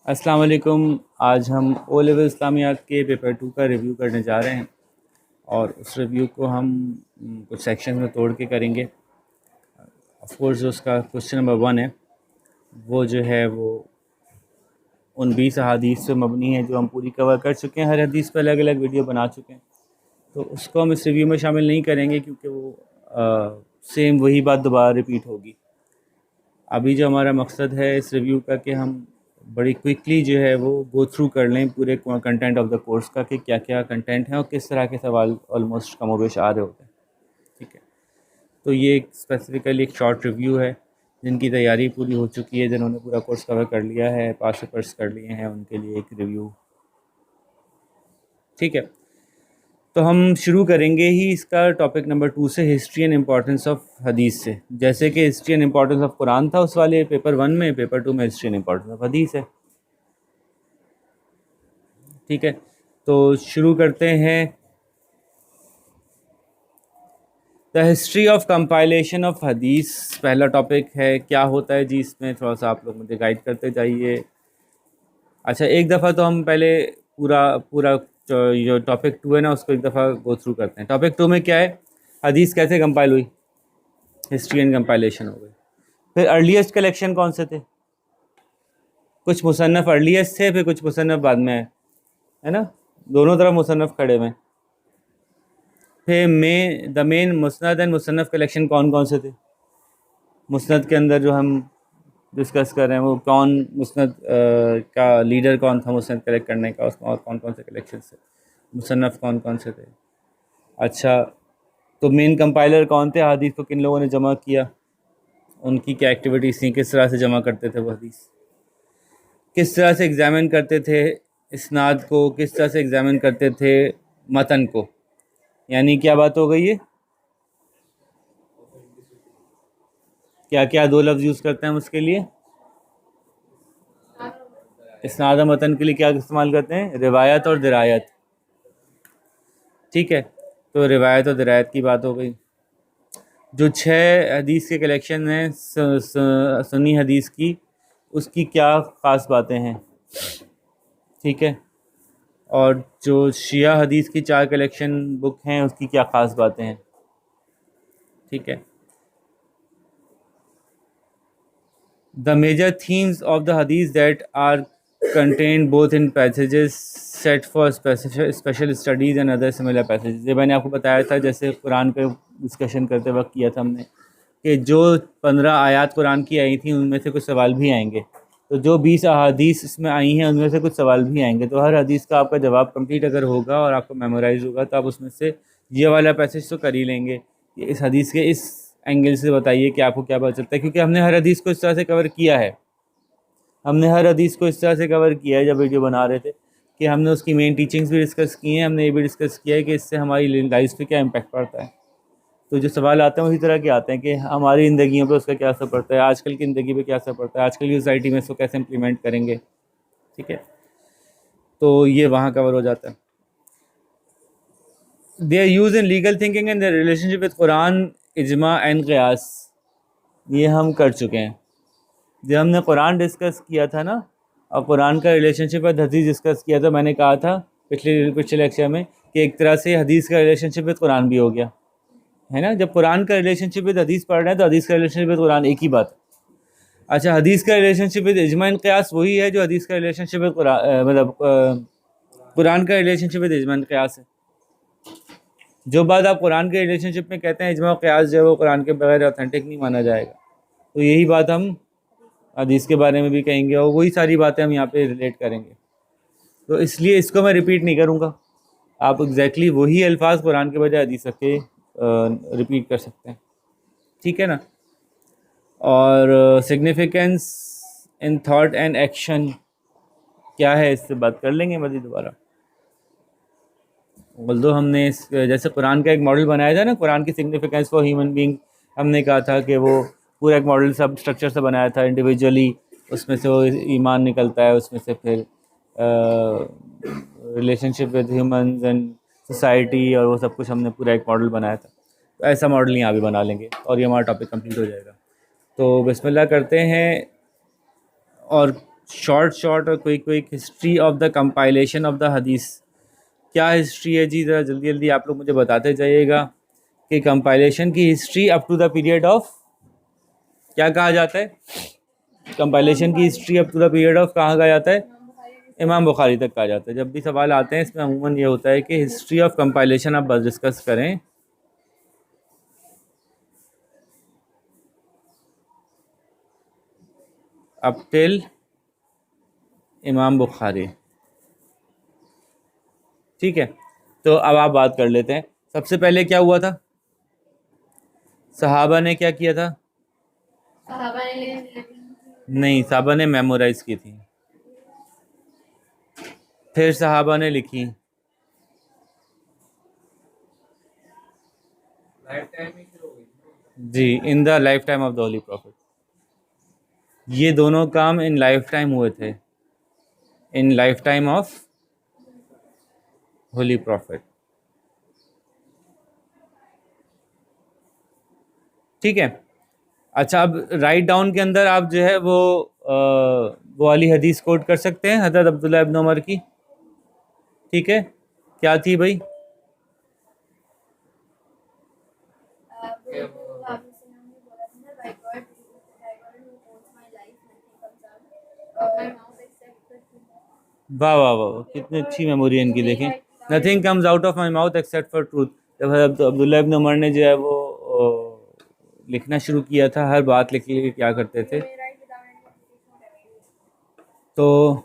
السلام علیکم. آج ہم او لیول اسلامیات کے پیپر 2 کا ریویو کرنے جا رہے ہیں اور اس ریویو کو ہم کچھ سیکشن میں توڑ کے کریں گے. آف کورس جو اس کا کوشچن نمبر 1 ہے وہ جو ہے وہ ان 20 احادیث پہ مبنی ہے جو ہم پوری کور کر چکے ہیں. ہر حدیث پہ الگ الگ ویڈیو بنا چکے ہیں تو اس کو ہم اس ریویو میں شامل نہیں کریں گے کیونکہ وہ سیم وہی بات دوبارہ ریپیٹ ہوگی. ابھی جو ہمارا مقصد ہے اس ریویو کا کہ ہم بڑی کوئکلی جو ہے وہ گو تھرو کر لیں پورے کنٹینٹ آف دا کورس کا کہ کیا کیا کنٹینٹ ہیں اور کس طرح کے سوال آلموسٹ کم و بیش آ رہے ہوتے ہیں. ٹھیک ہے، تو یہ اسپیسیفکلی ایک شارٹ ریویو ہے. جن کی تیاری پوری ہو چکی ہے، جنہوں نے پورا کورس کور کر لیا ہے، پاس پیپرس کر لیے ہیں، ان کے لیے ایک ریویو. ٹھیک ہے، تو ہم شروع کریں گے ہی اس کا ٹاپک نمبر 2 سے، ہسٹری اینڈ امپورٹنس آف حدیث سے. جیسے کہ ہسٹری اینڈ امپورٹنس آف قرآن تھا اس والے پیپر 1 میں، پیپر 2 میں ہسٹری اینڈ امپورٹنس آف حدیث ہے. ٹھیک ہے، تو شروع کرتے ہیں. The history of compilation of حدیث پہلا ٹاپک ہے. کیا ہوتا ہے جی اس میں؟ تھوڑا سا آپ لوگ مجھے گائیڈ کرتے جائیے. اچھا، ایک دفعہ تو ہم پہلے پورا جو ٹاپک 2 ہے نا اس کو ایک دفعہ گو تھرو کرتے ہیں. ٹاپک 2 میں کیا ہے؟ حدیث کیسے کمپائل ہوئی، ہسٹری اینڈ کمپائلیشن ہو گئی. پھر ارلیسٹ کلیکشن کون سے تھے؟ کچھ مصنف ارلیسٹ تھے، پھر کچھ مصنف بعد میں ہے نا، دونوں طرف مصنف کھڑے ہوئے. پھر دا مین مسند اینڈ مصنف کلیکشن کون کون سے تھے؟ مسند کے اندر جو ہم ڈسکس کر رہے ہیں وہ کون مسند کا لیڈر کون تھا مسند کلیکٹ کرنے کا، اس میں اور کون کون سے کلیکشن تھے، مصنف کون کون سے تھے. اچھا، تو مین کمپائلر کون تھے؟ حدیث کو کن لوگوں نے جمع کیا، ان کی کیا ایکٹیویٹیز تھیں، کس طرح سے جمع کرتے تھے وہ حدیث، کس طرح سے ایگزامن کرتے تھے اسناد کو، کس طرح سے ایگزامن کرتے تھے متن کو. یعنی کیا بات ہو گئی ہے؟ کیا کیا دو لفظ یوز کرتے ہیں ہم اس کے لیے؟ اسناد و متن کے لیے کیا استعمال کرتے ہیں؟ روایت اور درایت. ٹھیک ہے، تو روایت اور درایت کی بات ہو گئی. جو 6 حدیث کے کلیکشن ہیں سنی حدیث کی، اس کی کیا خاص باتیں ہیں. ٹھیک ہے، اور جو شیعہ حدیث کی 4 کلیکشن بک ہیں اس کی کیا خاص باتیں ہیں. ٹھیک ہے، the major themes of the hadith that are contained both in passages set for special studies and other similar passages. یہ میں نے آپ کو بتایا تھا جیسے قرآن پہ ڈسکشن کرتے وقت کیا تھا ہم نے کہ جو 15 آیات قرآن کی آئی تھیں ان میں سے کچھ سوال بھی آئیں گے. تو جو 20 احادیث اس میں آئی ہیں ان میں سے کچھ سوال بھی آئیں گے. تو ہر حدیث کا آپ کا جواب کمپلیٹ اگر ہوگا اور آپ کو میمورائز ہوگا تو آپ اس میں سے یہ والا پیسج تو کر ہی لیں گے کہ اس حدیث کے اس اینگل سے بتائیے کہ آپ کو کیا پتہ چلتا ہے. کیونکہ ہم نے ہر حدیث کو اس طرح سے کور کیا ہے، ہم نے ہر حدیث کو اس طرح سے کور کیا ہے جب ویڈیو بنا رہے تھے کہ ہم نے اس کی مین ٹیچنگز بھی ڈسکس کی ہیں، ہم نے یہ بھی ڈسکس کیا ہے کہ اس سے ہماری لائف پہ کیا امپیکٹ پڑتا ہے. تو جو سوال آتے ہیں اسی طرح کے آتے ہیں کہ ہماری زندگیوں پہ اس کا کیا اثر پڑتا ہے، آج کل کی زندگی پہ کیا اثر پڑتا ہے، آج کل کی سوسائٹی میں اس کو کیسے امپلیمنٹ کریں گے. ٹھیک ہے، تو یہ وہاں کور ہو جاتا ہے. They are use in legal thinking and their relationship with Quran, ijma and قیاس. یہ ہم کر چکے ہیں. جب ہم نے قرآن ڈسکس کیا تھا نا اور قرآن کا ریلیشن شپ وتھ حدیث ڈسکس کیا تھا، میں نے کہا تھا پچھلے لیکچر میں کہ ایک طرح سے حدیث کا ریلیشن شپ وتھ قرآن بھی ہو گیا ہے نا. جب قرآن کا ریلیشن شپ وتھ حدیث پڑھ رہے ہیں تو حدیث کا ریلیشن شپ وتھ قرآن ایک ہی بات ہے. اچھا، حدیث کا ریلیشن شپ وتھ اجماع اینڈ قیاس وہی ہے جو حدیث کا ریلیشن شپ وتھ قرآن کا ریلیشن شپ وتھ اجماع اینڈ قیاس ہے. جو بات آپ قرآن کے ریلیشن شپ میں کہتے ہیں اجماع و قیاس جو ہے وہ قرآن کے بغیر اوتھینٹک نہیں مانا جائے گا. تو یہی بات ہم حدیث کے بارے میں بھی کہیں گے اور وہی ساری باتیں ہم یہاں پہ ریلیٹ کریں گے. تو اس لیے اس کو میں ریپیٹ نہیں کروں گا. آپ ایگزیکٹلی وہی الفاظ قرآن کے بجائے حدیث رکھ کے ریپیٹ کر سکتے ہیں. ٹھیک ہے نا. اور significance in thought and action کیا ہے، اس سے بات کر لیں گے مزید دوبارہ. بلدو ہم نے جیسے قرآن کا ایک ماڈل بنایا تھا نا، قرآن کی سگنیفیکنس فار ہیومن بینگ، ہم نے کہا تھا کہ وہ پورا ایک ماڈل سب اسٹرکچر سے بنایا تھا انڈیویجولی. اس میں سے وہ ایمان نکلتا ہے، اس میں سے پھر relation ship with humans and society اور وہ سب کچھ ہم نے پورا ایک ماڈل بنایا تھا. تو ایسا ماڈل یہاں بھی بنا لیں گے اور یہ ہمارا ٹاپک کمپلیٹ ہو جائے گا. تو بسم اللہ کرتے ہیں. اور شارٹ اور quick history of the compilation of the حدیث. کیا ہسٹری ہے جی؟ ذرا جلدی آپ لوگ مجھے بتاتے جائیے گا کہ کمپائلیشن کی history up to the period of کیا کہا جاتا ہے؟ کمپائلیشن کی history up to the period of کہاں کہا جاتا ہے؟ امام بخاری تک کہا جاتا ہے. جب بھی سوال آتے ہیں اس میں عموماً یہ ہوتا ہے کہ ہسٹری آف کمپائلیشن آپ بس ڈسکس کریں. اپ ٹل امام بخاری. ٹھیک ہے، تو اب آپ بات کر لیتے ہیں. سب سے پہلے کیا ہوا تھا؟ صحابہ نے کیا کیا تھا؟ نہیں، صحابہ نے میمورائز کی تھی. پھر صحابہ نے لکھی. جی، in the lifetime of the holy prophet. یہ دونوں کام ان لائف ٹائم ہوئے تھے، in lifetime of holy prophet. ٹھیک ہے. اچھا، اب رائٹ ڈاؤن کے اندر آپ جو ہے وہ والی حدیث کوٹ کر سکتے ہیں حضرت عبداللہ ابن عمر کی. ٹھیک ہے، کیا تھی بھائی؟ واہ واہ واہ، کتنی اچھی میموری ان کی. دیکھیں، nothing comes out of my mouth except for truth. جب حضرت عبداللہ ابن عمر نے جو ہے وہ لکھنا شروع کیا تھا، ہر بات لکھ کے کیا کرتے تھے، تو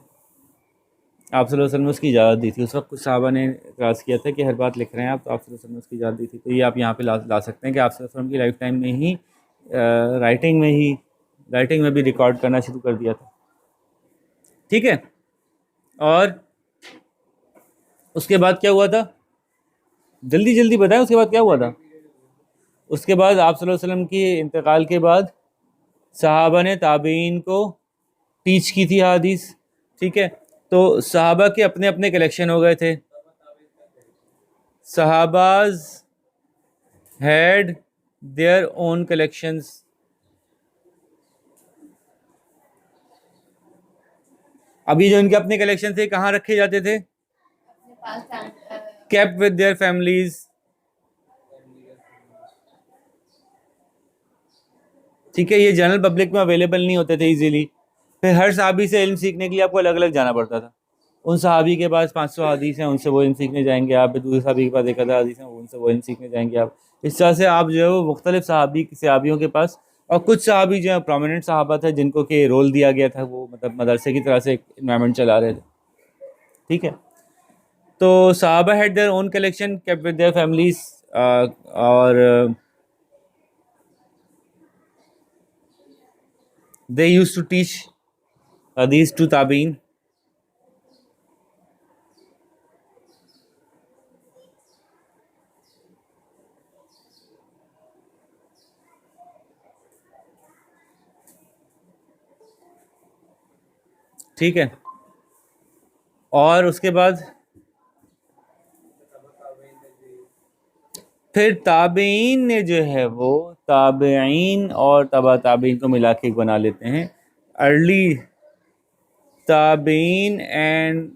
آپ صلی اللہ علیہ وسلم نے اس کی اجازت دی تھی. اس وقت کچھ صحابہ نے اعتراض کیا تھا کہ ہر بات لکھ رہے ہیں آپ، تو آپ صلی اللہ علیہ وسلم نے اس کی اجازت دی تھی. تو یہ آپ یہاں پہ لا سکتے ہیں کہ آپ صلی اللہ علیہ وسلم کی لائف ٹائم میں ہی رائٹنگ میں بھی ریکارڈ کرنا شروع کر دیا تھا. ٹھیک ہے. اور اس کے بعد کیا ہوا تھا؟ جلدی بتائیں، اس کے بعد کیا ہوا تھا؟ اس کے بعد آپ صلی اللہ علیہ وسلم کی انتقال کے بعد صحابہ نے تابعین کو ٹیچ کی تھی حدیث. ٹھیک ہے. تو صحابہ کے اپنے اپنے کلیکشن ہو گئے تھے. صحاباز ہیڈ دیئر اون کلیکشنز. ابھی جو ان کے اپنے کلیکشن تھے کہاں رکھے جاتے تھے؟ Kept with their families. ٹھیک ہے، یہ جنرل پبلک میں اویلیبل نہیں ہوتے تھے ایزیلی. پھر ہر صحابی سے علم سیکھنے کے لیے آپ کو الگ الگ جانا پڑتا تھا. ان صحابی کے پاس 500 حدیث ہیں، ان سے وہ علم سیکھنے جائیں گے آپ. پھر دوسرے صحابی کے پاس 1000 حدیث ہیں، ان سے وہ علم سیکھنے جائیں گے آپ. اس طرح سے آپ جو ہے وہ مختلف صحابیوں کے پاس. اور کچھ صحابی جو ہیں پرومیننٹ صحابہ تھے جن کو کہ رول دیا گیا تھا، وہ مطلب مدرسے کی طرح سے ایک انوائرمنٹ چلا رہے تھے. ٹھیک ہے. تو صحابہ had their own collection kept with their families. اور they used to teach hadith to tabi'in. ٹھیک ہے. اور اس کے بعد پھر تابعین نے جو ہے وہ تابعین اور تبع تابعین کو ملا کے ایک بنا لیتے ہیں ارلی تابعین اینڈ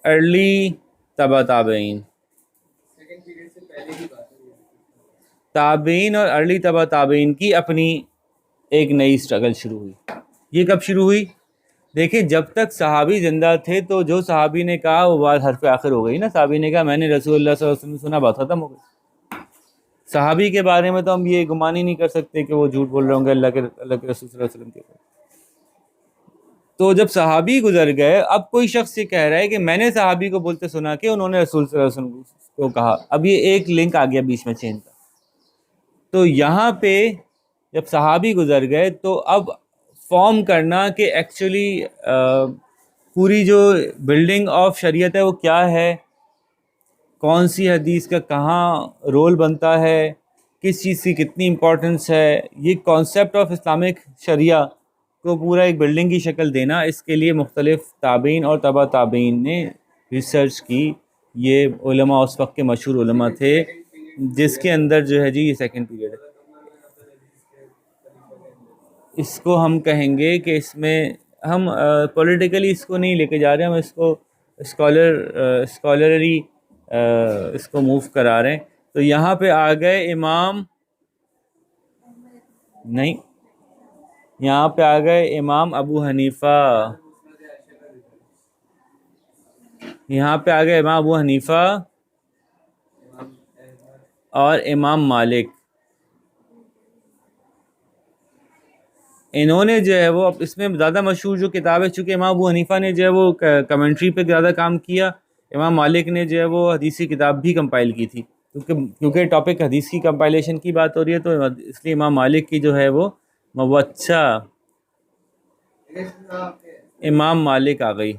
ارلی تبع تابعین. تابعین اور ارلی تبع تابعین کی اپنی ایک نئی اسٹرگل شروع ہوئی. یہ کب شروع ہوئی؟ دیکھیں، جب تک صحابی زندہ تھے تو جو صحابی نے کہا وہ بات حرف آخر ہو گئی نا. صحابی نے کہا میں نے رسول اللہ صلی اللہ علیہ وسلم سنا، بات ختم ہو گئی. صحابی کے بارے میں تو ہم یہ گمان ہی نہیں کر سکتے کہ وہ جھوٹ بول رہے ہوں گے اللہ کے رسول صلی اللہ علیہ وسلم کے بارے. تو جب صحابی گزر گئے، اب کوئی شخص یہ کہہ رہا ہے کہ میں نے صحابی کو بولتے سنا کہ انہوں نے رسول صلی اللہ علیہ وسلم کو کہا. اب یہ ایک لنک آ گیا بیچ میں چین کا. تو یہاں پہ جب صحابی گزر گئے تو اب فارم کرنا کہ ایکچولی پوری جو بلڈنگ آف شریعت ہے وہ کیا ہے، کون سی حدیث کا کہاں رول بنتا ہے، کس چیز کی کتنی امپورٹنس ہے، یہ کانسیپٹ آف اسلامک شریعہ کو پورا ایک بلڈنگ کی شکل دینا، اس کے لیے مختلف تابعین اور تبع تابعین نے ریسرچ کی. یہ علماء اس وقت کے مشہور علماء تھے جس کے اندر جو ہے جی یہ سیکنڈ پیریڈ ہے. اس کو ہم کہیں گے کہ اس میں ہم پولیٹیکلی اس کو نہیں لے کے جا رہے ہیں، ہم اس کو اسکالرلی اس کو موو کرا رہے ہیں. تو یہاں پہ آ گئے امام، نہیں، یہاں پہ آ گئے امام ابو حنیفہ، یہاں پہ آ گئے امام ابو حنیفہ اور امام مالک. انہوں نے جو ہے وہ اس میں زیادہ مشہور جو کتاب ہے، چونکہ امام ابو حنیفہ نے جو ہے وہ کمنٹری پہ زیادہ کام کیا، امام مالک نے جو ہے وہ حدیثی کتاب بھی کمپائل کی تھی، کیونکہ ٹاپک حدیث کی کمپائلیشن کی بات ہو رہی ہے، تو اس لیے امام مالک کی جو ہے وہ موچہ امام مالک آ گئی.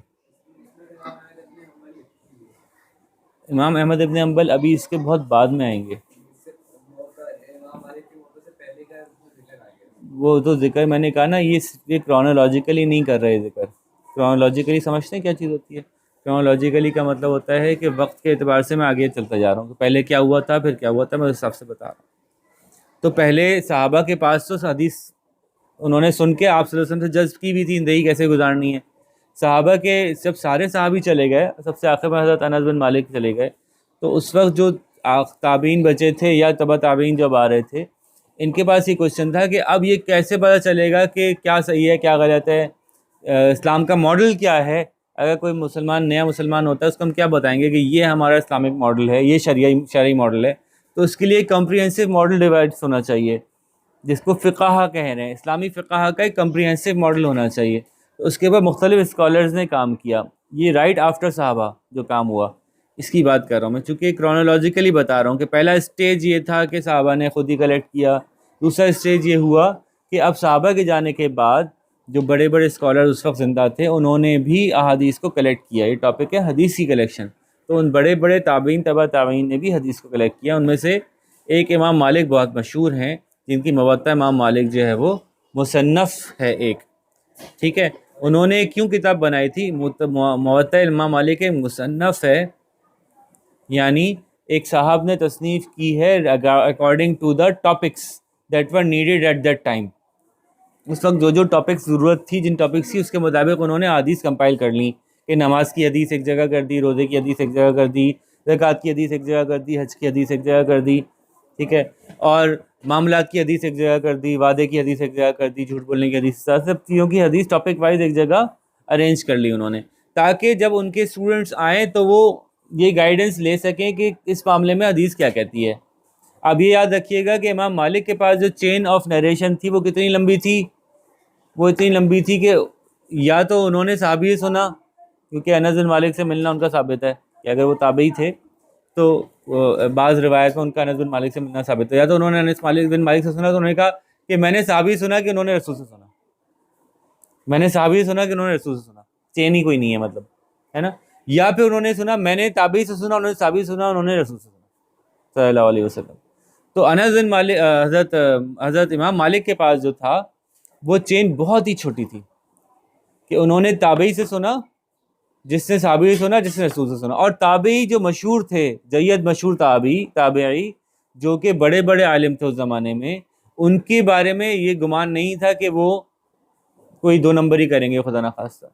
امام احمد ابن حنبل ابھی اس کے بہت بعد میں آئیں گے. وہ تو ذکر میں نے کہا نا، یہ کرونالوجیکلی نہیں کر رہے ذکر. کرونالوجیکلی سمجھتے ہیں کیا چیز ہوتی ہے؟ کرونالوجیکلی کا مطلب ہوتا ہے کہ وقت کے اعتبار سے میں آگے چلتا جا رہا ہوں کہ پہلے کیا ہوا تھا، پھر کیا ہوا تھا، میں اس حساب سے بتا رہا ہوں. تو پہلے صحابہ کے پاس تو حدیث انہوں نے سن کے آپ صلی اللہ علیہ وسلم سے جذب کی بھی تھی، زندگی کیسے گزارنی ہے. صحابہ کے جب سارے صحابی چلے گئے، سب سے آخر میں حضرت انس بن مالک چلے گئے، تو اس وقت جو تابعین بچے تھے یا تبع تابعین جب آ رہے تھے، ان کے پاس یہ کوشچن تھا کہ اب یہ کیسے پتہ چلے گا کہ کیا صحیح ہے کیا غلط ہے، اسلام کا ماڈل کیا ہے. اگر کوئی مسلمان نیا مسلمان ہوتا ہے، اس کو ہم کیا بتائیں گے کہ یہ ہمارا اسلامک ماڈل ہے، یہ شرعی ماڈل ہے. تو اس کے لیے ایک کمپریہنسو ماڈل ڈیوائڈ ہونا چاہیے، جس کو فقہ کہہ رہے ہیں. اسلامی فقہ کا ایک کمپریہنسو ماڈل ہونا چاہیے. تو اس کے اوپر مختلف اسکالرز نے کام کیا. یہ رائٹ آفٹر صحابہ جو کام ہوا، اس کی بات کر رہا ہوں میں، چونکہ کرونالوجیکلی بتا رہا ہوں کہ پہلا اسٹیج یہ تھا کہ صحابہ نے خود ہی کلیکٹ کیا. دوسرا اسٹیج یہ ہوا کہ اب صحابہ کے جانے کے بعد جو بڑے بڑے اسکالر اس وقت زندہ تھے، انہوں نے بھی احادیث کو کلیکٹ کیا. یہ ٹاپک ہے حدیث کی کلیکشن. تو ان بڑے بڑے تابعین تبع تابعین نے بھی حدیث کو کلیکٹ کیا. ان میں سے ایک امام مالک بہت مشہور ہیں، جن کی موطأ امام مالک جو ہے وہ مصنف ہے ایک. ٹھیک ہے، انہوں نے کیوں کتاب بنائی تھی؟ موطأ امام مالک ایک مصنف ہے، یعنی ایک صاحب نے تصنیف کی ہے according to the topics that were needed at that time. اس وقت جو ٹاپکس ضرورت تھی، جن ٹاپکس کی، اس کے مطابق انہوں نے حدیث کمپائل کر لی کہ نماز کی حدیث ایک جگہ کر دی، روزے کی حدیث ایک جگہ کر دی، زکوٰۃ کی حدیث ایک جگہ کر دی، حج کی حدیث ایک جگہ کر دی. ٹھیک ہے، اور معاملات کی حدیث ایک جگہ کر دی، وعدے کی حدیث ایک جگہ کر دی، جھوٹ بولنے کی حدیث، سب چیزوں کی حدیث ٹاپک وائز ایک جگہ ارینج کر لی انہوں نے، تاکہ جب ان کے اسٹوڈنٹس آئیں تو وہ یہ گائیڈنس لے سکیں کہ اس معاملے میں حدیث کیا کہتی ہے. اب یہ یاد رکھیے گا کہ امام مالک کے پاس جو چین آف نریشن تھی وہ کتنی لمبی تھی؟ وہ اتنی لمبی تھی کہ یا تو انہوں نے صحابی سے سنا، کیونکہ انس بن مالک سے ملنا ان کا ثابت ہے کہ اگر وہ تابعی تھے تو بعض روایت میں ان کا انس بن مالک سے ملنا ثابت ہے، یا تو انہوں نے انس بن مالک سے سنا تو انہوں نے کہا کہ میں نے صحابی سنا کہ انہوں نے رسول سے سنا، میں نے صحابی سے سنا کہ انہوں نے رسول سے سنا. چین ہی کوئی نہیں ہے مطلب، ہے نا. یا پھر انہوں نے سنا میں نے تابعی سے سنا، انہوں نے صحابی سے سنا، انہوں نے رسول سے سنا صلی اللہ علیہ وسلم. تو انس بن مالک حضرت امام مالک کے پاس جو تھا وہ چین بہت ہی چھوٹی تھی کہ انہوں نے تابعی سے سنا، جس نے صحابی سے سنا، جس نے رسول سے سنا. اور تابعی جو مشہور تھے، جید مشہور تابعی جو کہ بڑے بڑے عالم تھے اس زمانے میں، ان کے بارے میں یہ گمان نہیں تھا کہ وہ کوئی دو نمبری کریں گے، خدا نخواستہ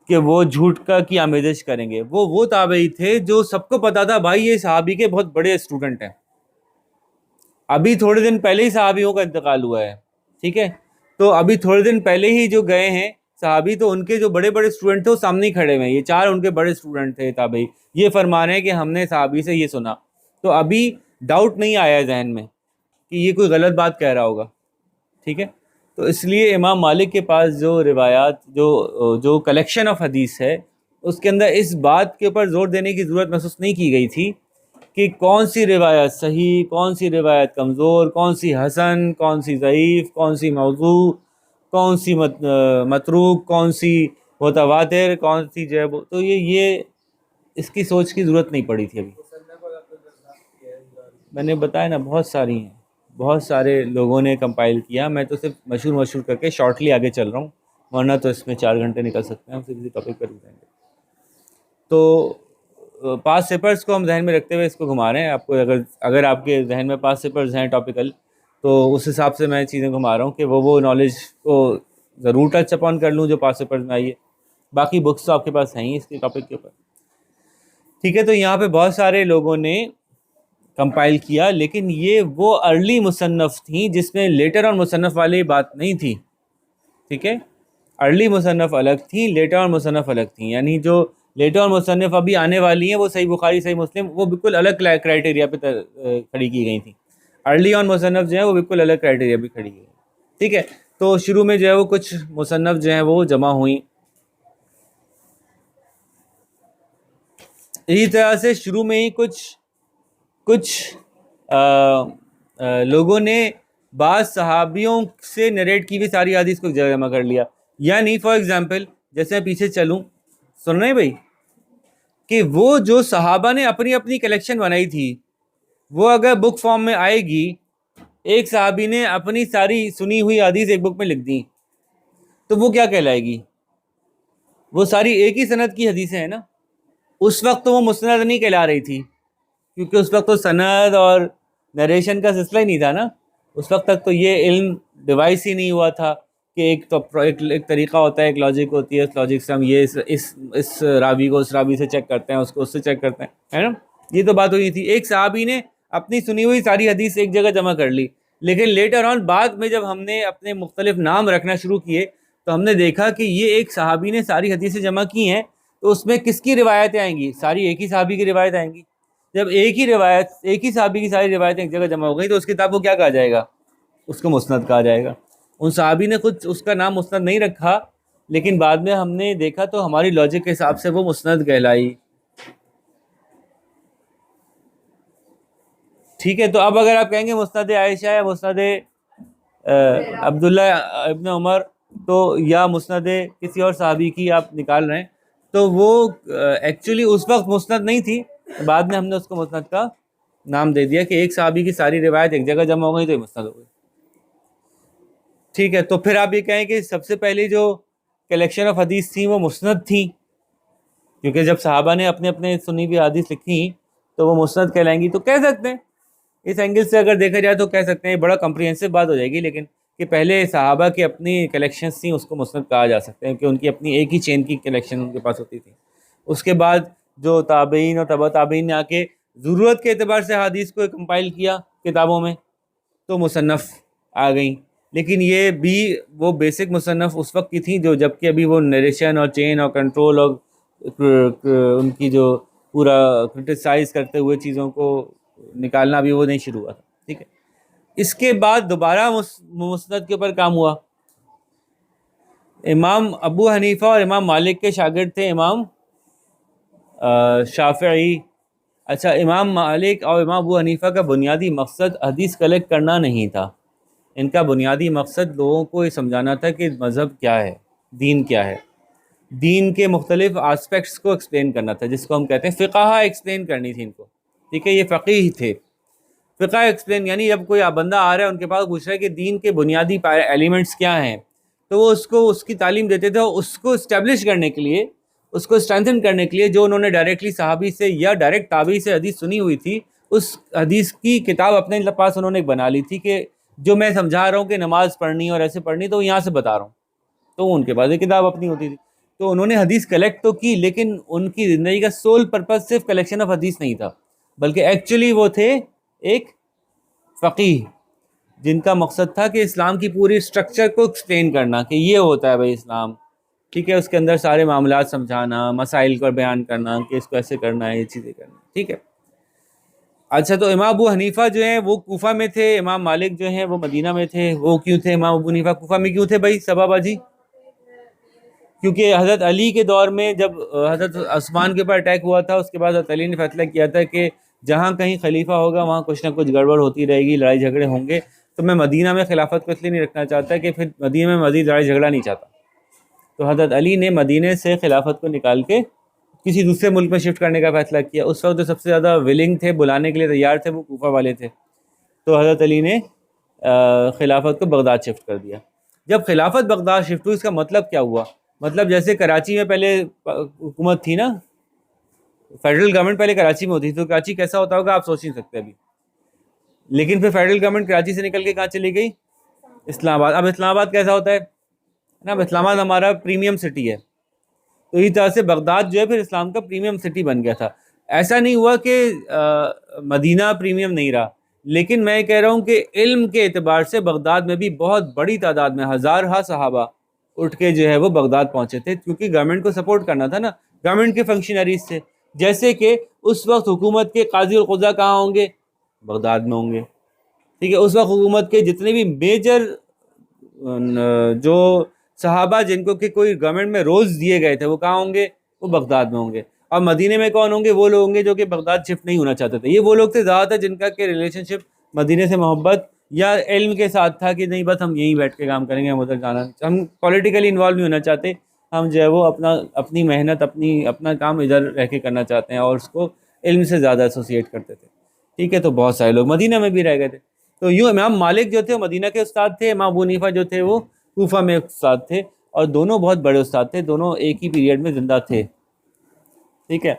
کہ وہ جھوٹ کی آمیزش کریں گے. وہ تابعی تھے جو سب کو پتا تھا بھائی یہ صحابی کے بہت بڑے اسٹوڈنٹ ہیں. ابھی تھوڑے دن پہلے ہی صحابیوں کا انتقال ہوا ہے. ٹھیک ہے، تو ابھی تھوڑے دن پہلے ہی جو گئے ہیں صحابی، تو ان کے جو بڑے بڑے اسٹوڈنٹ تھے وہ سامنے ہی کھڑے ہوئے ہیں. یہ چار ان کے بڑے اسٹوڈنٹ تھے تابعی، یہ فرما رہے ہیں کہ ہم نے صحابی سے یہ سنا. تو ابھی ڈاؤٹ نہیں آیا ذہن میں کہ یہ کوئی غلط بات کہہ رہا ہوگا. ٹھیک ہے، تو اس لیے امام مالک کے پاس جو روایات جو کلیکشن آف حدیث ہے، اس کے اندر اس بات کے اوپر زور دینے کی ضرورت محسوس نہیں کی گئی تھی کہ کون سی روایت صحیح، کون سی روایت کمزور، کون سی حسن، کون سی ضعیف، کون سی موضوع، کون سی متروک، کون سی متواتر، کون سی جو ہے تو یہ اس کی سوچ کی ضرورت نہیں پڑی تھی. ابھی میں نے بتایا نا، بہت ساری ہیں، بہت سارے لوگوں نے کمپائل کیا. میں تو صرف مشہور کر کے شارٹلی آگے چل رہا ہوں، ورنہ تو اس میں 4 گھنٹے نکل سکتے ہیں. ہم صرف اسی ٹاپک پر جائیں گے. تو پاس پیپرز کو ہم ذہن میں رکھتے ہوئے اس کو گھما رہے ہیں. آپ کو اگر آپ کے ذہن میں پاس پیپرز ہیں ٹاپیکل، تو اس حساب سے میں چیزیں گھما رہا ہوں کہ وہ نالج کو ضرور ٹچ اپون کر لوں جو پاس پیپرز میں آئی ہے. باقی بکس تو آپ کے پاس ہیں ہی اس کے ٹاپک کے اوپر. ٹھیک ہے, تو یہاں پہ بہت سارے لوگوں نے کمپائل کیا, لیکن یہ وہ ارلی مصنف تھیں جس میں لیٹر اور مصنف والی بات نہیں تھی. ٹھیک ہے, ارلی مصنف الگ تھیں, لیٹر اور مصنف الگ تھیں. یعنی جو لیٹر اور مصنف ابھی آنے والی ہیں وہ صحیح بخاری صحیح مسلم وہ بالکل الگ کرائٹیریا پہ کھڑی کی گئی تھیں. ارلی اور مصنف جو ہیں وہ بالکل الگ کرائٹیریا پہ کھڑی کی گئی. ٹھیک ہے, تو شروع میں جو ہے وہ کچھ مصنف جو ہیں وہ جمع ہوئیں. اسی طرح سے شروع میں ہی کچھ لوگوں نے بعض صحابیوں سے نریٹ کی ہوئی ساری حدیث کو جمع کر لیا. یعنی فار ایگزامپل جیسے میں پیچھے چلوں, سن رہے ہیں بھائی, کہ وہ جو صحابہ نے اپنی اپنی کلیکشن بنائی تھی وہ اگر بک فارم میں آئے گی, ایک صحابی نے اپنی ساری سنی ہوئی حدیث ایک بک میں لکھ دی تو وہ کیا کہلائے گی؟ وہ ساری ایک ہی سند کی حدیثیں ہیں نا. اس وقت تو وہ مسند نہیں کہلا رہی تھی, کیونکہ اس وقت تو سند اور نریشن کا سلسلہ ہی نہیں تھا نا. اس وقت تک تو یہ علم ڈیوائس ہی نہیں ہوا تھا کہ ایک طریقہ ہوتا ہے, ایک لاجک ہوتی ہے, اس لاجک سے ہم یہ اس راوی کو اس راوی سے چیک کرتے ہیں, اس کو اس سے چیک کرتے ہیں, ہے نا. یہ تو بات ہوئی تھی. ایک صحابی نے اپنی سنی ہوئی ساری حدیث ایک جگہ جمع کر لی, لیکن لیٹر آن بعد میں جب ہم نے اپنے مختلف نام رکھنا شروع کیے تو ہم نے دیکھا کہ یہ ایک صحابی نے ساری حدیثیں جمع کی ہیں, تو اس میں کس کی روایتیں آئیں گی؟ ساری ایک ہی صحابی کی روایت آئیں گی. جب ایک ہی صحابی کی ساری روایتیں ایک جگہ جمع ہو گئی تو اس کتاب کو کیا کہا جائے گا؟ اس کو مسند کہا جائے گا. ان صحابی نے خود اس کا نام مسند نہیں رکھا, لیکن بعد میں ہم نے دیکھا تو ہماری لاجک کے حساب سے وہ مسند کہلائی. ٹھیک ہے, تو اب اگر آپ کہیں گے مسند عائشہ یا مسند عبداللہ ابن عمر تو یا مسند کسی اور صحابی کی آپ نکال رہے ہیں, تو وہ ایکچولی اس وقت مسند نہیں تھی, بعد میں ہم نے اس کو مسند کا نام دے دیا کہ ایک صحابی کی ساری روایت ایک جگہ جمع ہو گئی تو یہ مسند ہو گئی. ٹھیک ہے, تو پھر آپ یہ کہیں کہ سب سے پہلی جو کلیکشن آف حدیث تھیں وہ مسند تھیں, کیونکہ جب صحابہ نے اپنے اپنے سنی ہوئی حدیث لکھی تو وہ مسند کہلائیں گی. تو کہہ سکتے ہیں اس اینگل سے اگر دیکھا جائے تو کہہ سکتے ہیں, بڑا کمپریہنسو بات ہو جائے گی, لیکن کہ پہلے صحابہ کی اپنی کلیکشنز تھیں اس کو مسند کہا جا سکتا ہے کہ ان کی اپنی ایک ہی چین کی کلیکشن ان کے پاس ہوتی تھی. اس کے بعد جو تابعین اور تبع تابعین نے آ کے ضرورت کے اعتبار سے حدیث کو کمپائل کیا کتابوں میں تو مصنف آ گئیں, لیکن یہ بھی وہ بیسک مصنف اس وقت کی تھیں جو جب کہ ابھی وہ نریشن اور چین اور کنٹرول اور ان کی جو پورا کرٹیسائز کرتے ہوئے چیزوں کو نکالنا بھی وہ نہیں شروع ہوا تھا. ٹھیک ہے, اس کے بعد دوبارہ مسند کے اوپر کام ہوا. امام ابو حنیفہ اور امام مالک کے شاگرد تھے امام شافعی. اچھا, امام مالک اور امام ابو حنیفہ کا بنیادی مقصد حدیث کلیکٹ کرنا نہیں تھا. ان کا بنیادی مقصد لوگوں کو یہ سمجھانا تھا کہ مذہب کیا ہے, دین کیا ہے, دین کے مختلف آسپیکٹس کو ایکسپلین کرنا تھا, جس کو ہم کہتے ہیں فقہ ایکسپلین کرنی تھی ان کو. ٹھیک ہے, یہ فقیہ تھے. فقہ ایکسپلین یعنی جب کوئی بندہ آ رہا ہے ان کے پاس پوچھ رہا ہے کہ دین کے بنیادی ایلیمنٹس کیا ہیں, تو وہ اس کو اس کی تعلیم دیتے تھے. اس کو اسٹیبلش کرنے کے لیے, اس کو اسٹرینتھن کرنے کے لیے جو انہوں نے ڈائریکٹلی صحابی سے یا ڈائریکٹ تابعی سے حدیث سنی ہوئی تھی, اس حدیث کی کتاب اپنے پاس انہوں نے بنا لی تھی کہ جو میں سمجھا رہا ہوں کہ نماز پڑھنی اور ایسے پڑھنی تو یہاں سے بتا رہا ہوں, تو ان کے پاس ایک کتاب اپنی ہوتی تھی. تو انہوں نے حدیث کلیکٹ تو کی, لیکن ان کی زندگی کا سول پرپز صرف کلیکشن آف حدیث نہیں تھا, بلکہ ایکچولی وہ تھے ایک فقیہ جن کا مقصد تھا کہ اسلام کی پوری اسٹرکچر کو ایکسپلین کرنا کہ یہ ہوتا ہے بھائی اسلام. ٹھیک ہے, اس کے اندر سارے معاملات سمجھانا, مسائل کو بیان کرنا کہ اس کو ایسے کرنا ہے, یہ چیزیں کرنا. ٹھیک ہے. اچھا, تو امام ابو حنیفہ جو ہیں وہ کوفہ میں تھے, امام مالک جو ہیں وہ مدینہ میں تھے. وہ کیوں تھے امام ابو حنیفہ کوفہ میں کیوں تھے بھائی؟ سبب باجی کیونکہ حضرت علی کے دور میں جب حضرت عثمان کے اوپر اٹیک ہوا تھا, اس کے بعد حضرت علی نے فیصلہ کیا تھا کہ جہاں کہیں خلیفہ ہوگا وہاں کچھ نہ کچھ گڑبڑ ہوتی رہے گی, لڑائی جھگڑے ہوں گے, تو میں مدینہ میں خلافت کو اس لیے نہیں رکھنا چاہتا کہ پھر مدینہ میں مزید لڑائی جھگڑا نہیں چاہتا. تو حضرت علی نے مدینہ سے خلافت کو نکال کے کسی دوسرے ملک میں شفٹ کرنے کا فیصلہ کیا. اس وقت جو سب سے زیادہ ولنگ تھے, بلانے کے لیے تیار تھے, وہ کوفہ والے تھے. تو حضرت علی نے خلافت کو بغداد شفٹ کر دیا. جب خلافت بغداد شفٹ ہوئی, اس کا مطلب کیا ہوا؟ مطلب جیسے کراچی میں پہلے حکومت تھی نا, فیڈرل گورنمنٹ پہلے کراچی میں ہوتی تھی, تو کراچی کیسا ہوتا ہوگا آپ سوچ نہیں سکتے ابھی. لیکن پھر فیڈرل گورنمنٹ کراچی سے نکل کے کہاں چلی گئی؟ اسلام آباد. اب اسلام آباد کیسا ہوتا ہے؟ نا. اسلام آباد ہمارا پریمیم سٹی ہے, تو اسی طرح سے بغداد جو ہے پھر اسلام کا پریمیم سٹی بن گیا تھا. ایسا نہیں ہوا کہ مدینہ پریمیم نہیں رہا, لیکن میں کہہ رہا ہوں کہ علم کے اعتبار سے بغداد میں بھی بہت بڑی تعداد میں ہزارہا صحابہ اٹھ کے جو ہے وہ بغداد پہنچے تھے, کیونکہ گورنمنٹ کو سپورٹ کرنا تھا نا, گورنمنٹ کے فنکشنریز سے. جیسے کہ اس وقت حکومت کے قاضی القضاء کہاں ہوں گے؟ بغداد میں ہوں گے. ٹھیک ہے, اس وقت حکومت کے جتنے بھی میجر جو صحابہ جن کو کہ کوئی گورنمنٹ میں رولز دیے گئے تھے وہ کہاں ہوں گے؟ وہ بغداد میں ہوں گے. اور مدینے میں کون ہوں گے؟ وہ لوگ ہوں گے جو کہ بغداد شفٹ نہیں ہونا چاہتے تھے. یہ وہ لوگ تھے زیادہ تر جن کا کہ ریلیشن شپ مدینے سے محبت یا علم کے ساتھ تھا, کہ نہیں بس ہم یہیں بیٹھ کے کام کریں گے, ہم ادھر جانا, ہم پولیٹیکلی انوالو نہیں ہونا چاہتے, ہم جو ہے وہ اپنی محنت اپنا کام ادھر رہ کے کرنا چاہتے ہیں, اور اس کو علم سے زیادہ ایسوسیٹ کرتے تھے. ٹھیک ہے, تو بہت سارے لوگ مدینہ میں بھی رہ گئے تھے. تو یوں امام مالک جو تھے وہ مدینہ کے استاد تھے, امام ابو حنیفہ جو تھے وہ کوفہ میں استاد تھے, اور دونوں بہت بڑے استاد تھے, دونوں ایک ہی پیریڈ میں زندہ تھے. ٹھیک ہے.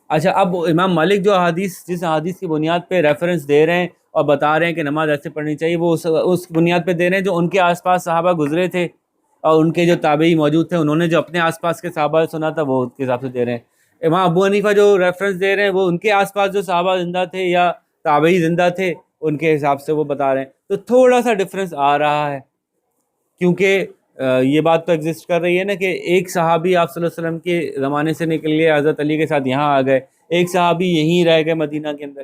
اچھا, اب امام مالک جو جس احادیث کی بنیاد پہ ریفرنس دے رہے ہیں اور بتا رہے ہیں کہ نماز ایسے پڑھنی چاہیے, وہ اس بنیاد پہ دے رہے ہیں جو ان کے آس پاس صحابہ گزرے تھے, اور ان کے جو تابعی موجود تھے انہوں نے جو اپنے آس پاس کے صحابہ سے سنا تھا وہ اس کے حساب سے دے رہے ہیں. امام ابو حنیفہ جو ریفرنس دے رہے ہیں وہ ان کے آس پاس جو صحابہ زندہ تھے یا تابعی زندہ تھے ان کے حساب سے وہ بتا رہے ہیں. تو تھوڑا سا ڈفرینس آ رہا ہے, کیونکہ یہ بات تو ایگزسٹ کر رہی ہے نا کہ ایک صحابی آپ صلی اللہ علیہ وسلم کے زمانے سے نکل گئے, حضرت علی کے ساتھ یہاں آ گئے, ایک صحابی یہیں رہ گئے مدینہ کے اندر.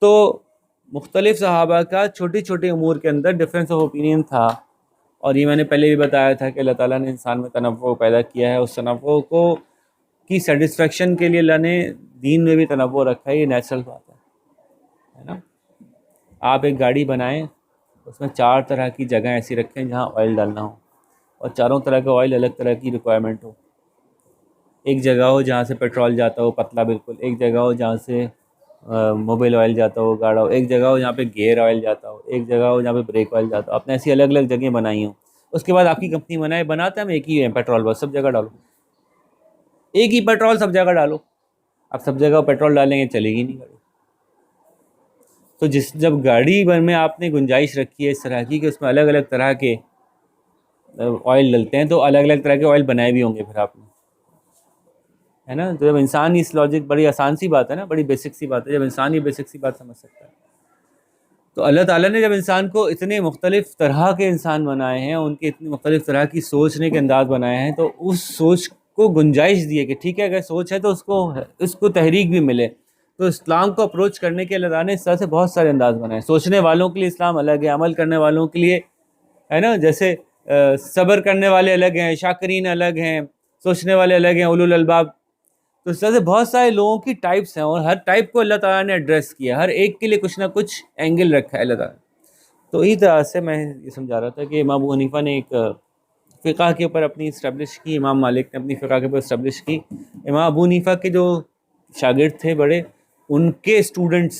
تو مختلف صحابہ کا چھوٹی چھوٹی امور کے اندر ڈفرینس آف اوپینین تھا, اور یہ میں نے پہلے بھی بتایا تھا کہ اللہ تعالیٰ نے انسان میں تنوع پیدا کیا ہے, اس تنوع کو کی سیٹسفیکشن کے لیے اللہ نے دین میں بھی تنوع رکھا ہے, یہ نیچرل بات ہے نا. آپ ایک گاڑی بنائیں, اس میں 4 طرح کی جگہیں ایسی رکھیں جہاں آئل ڈالنا ہو, اور چاروں طرح کا آئل الگ طرح کی ریکوائرمنٹ ہو. ایک جگہ ہو جہاں سے پیٹرول جاتا ہو پتلا بالکل, ایک جگہ ہو جہاں سے موبائل آئل جاتا ہو گاڑا ہو, ایک جگہ ہو جہاں پہ گیئر آئل جاتا ہو, ایک جگہ ہو جہاں پہ بریک آئل جاتا ہو. آپ نے ایسی الگ الگ جگہیں بنائی ہوں, اس کے بعد آپ کی کمپنی بناتا ہے ہم ایک ہی ہے پیٹرول, بس سب جگہ ڈالو, ایک ہی پیٹرول سب جگہ ڈالو. اب سب جگہ پیٹرول ڈالیں گے چلے گی نہیں گاڑی. تو جب گاڑی میں آپ نے گنجائش رکھی ہے اس طرح کی کہ اس میں الگ الگ طرح کے آئل ڈلتے ہیں, تو الگ الگ طرح کے آئل بنائے بھی ہوں گے پھر آپ نے, ہے نا. تو جب انسان اس لاجک, بڑی آسان سی بات ہے نا, بڑی بیسک سی بات ہے, جب انسان یہ بیسک سی بات سمجھ سکتا ہے. تو اللہ تعالیٰ نے جب انسان کو اتنے مختلف طرح کے انسان بنائے ہیں, ان کے اتنی مختلف طرح کی سوچنے کے انداز بنائے ہیں, تو اس سوچ کو گنجائش دی ہے کہ ٹھیک ہے اگر سوچ ہے تو اس کو تحریک بھی ملے. تو اسلام کو اپروچ کرنے کے اللہ تعالیٰ نے اس طرح سے بہت سارے انداز بنائے. سوچنے والوں کے لیے اسلام الگ ہے, عمل کرنے والوں کے لیے, ہے نا, جیسے صبر کرنے والے الگ ہیں, شاکرین الگ ہیں, سوچنے والے الگ ہیں, اولو الالباب. تو اس طرح سے بہت سارے لوگوں کی ٹائپس ہیں, اور ہر ٹائپ کو اللہ تعالیٰ نے ایڈریس کیا, ہر ایک کے لیے کچھ نہ کچھ اینگل رکھا ہے اللہ تعالیٰ. تو اسی طرح سے میں یہ سمجھا رہا تھا کہ امام ابو حنیفہ نے ایک فقہ کے اوپر اپنی اسٹیبلش کی, امام مالک نے اپنی فقہ کے اوپر اسٹیبلش کی. امام ابو حنیفہ کے جو شاگرد تھے بڑے, ان کے اسٹوڈنٹس,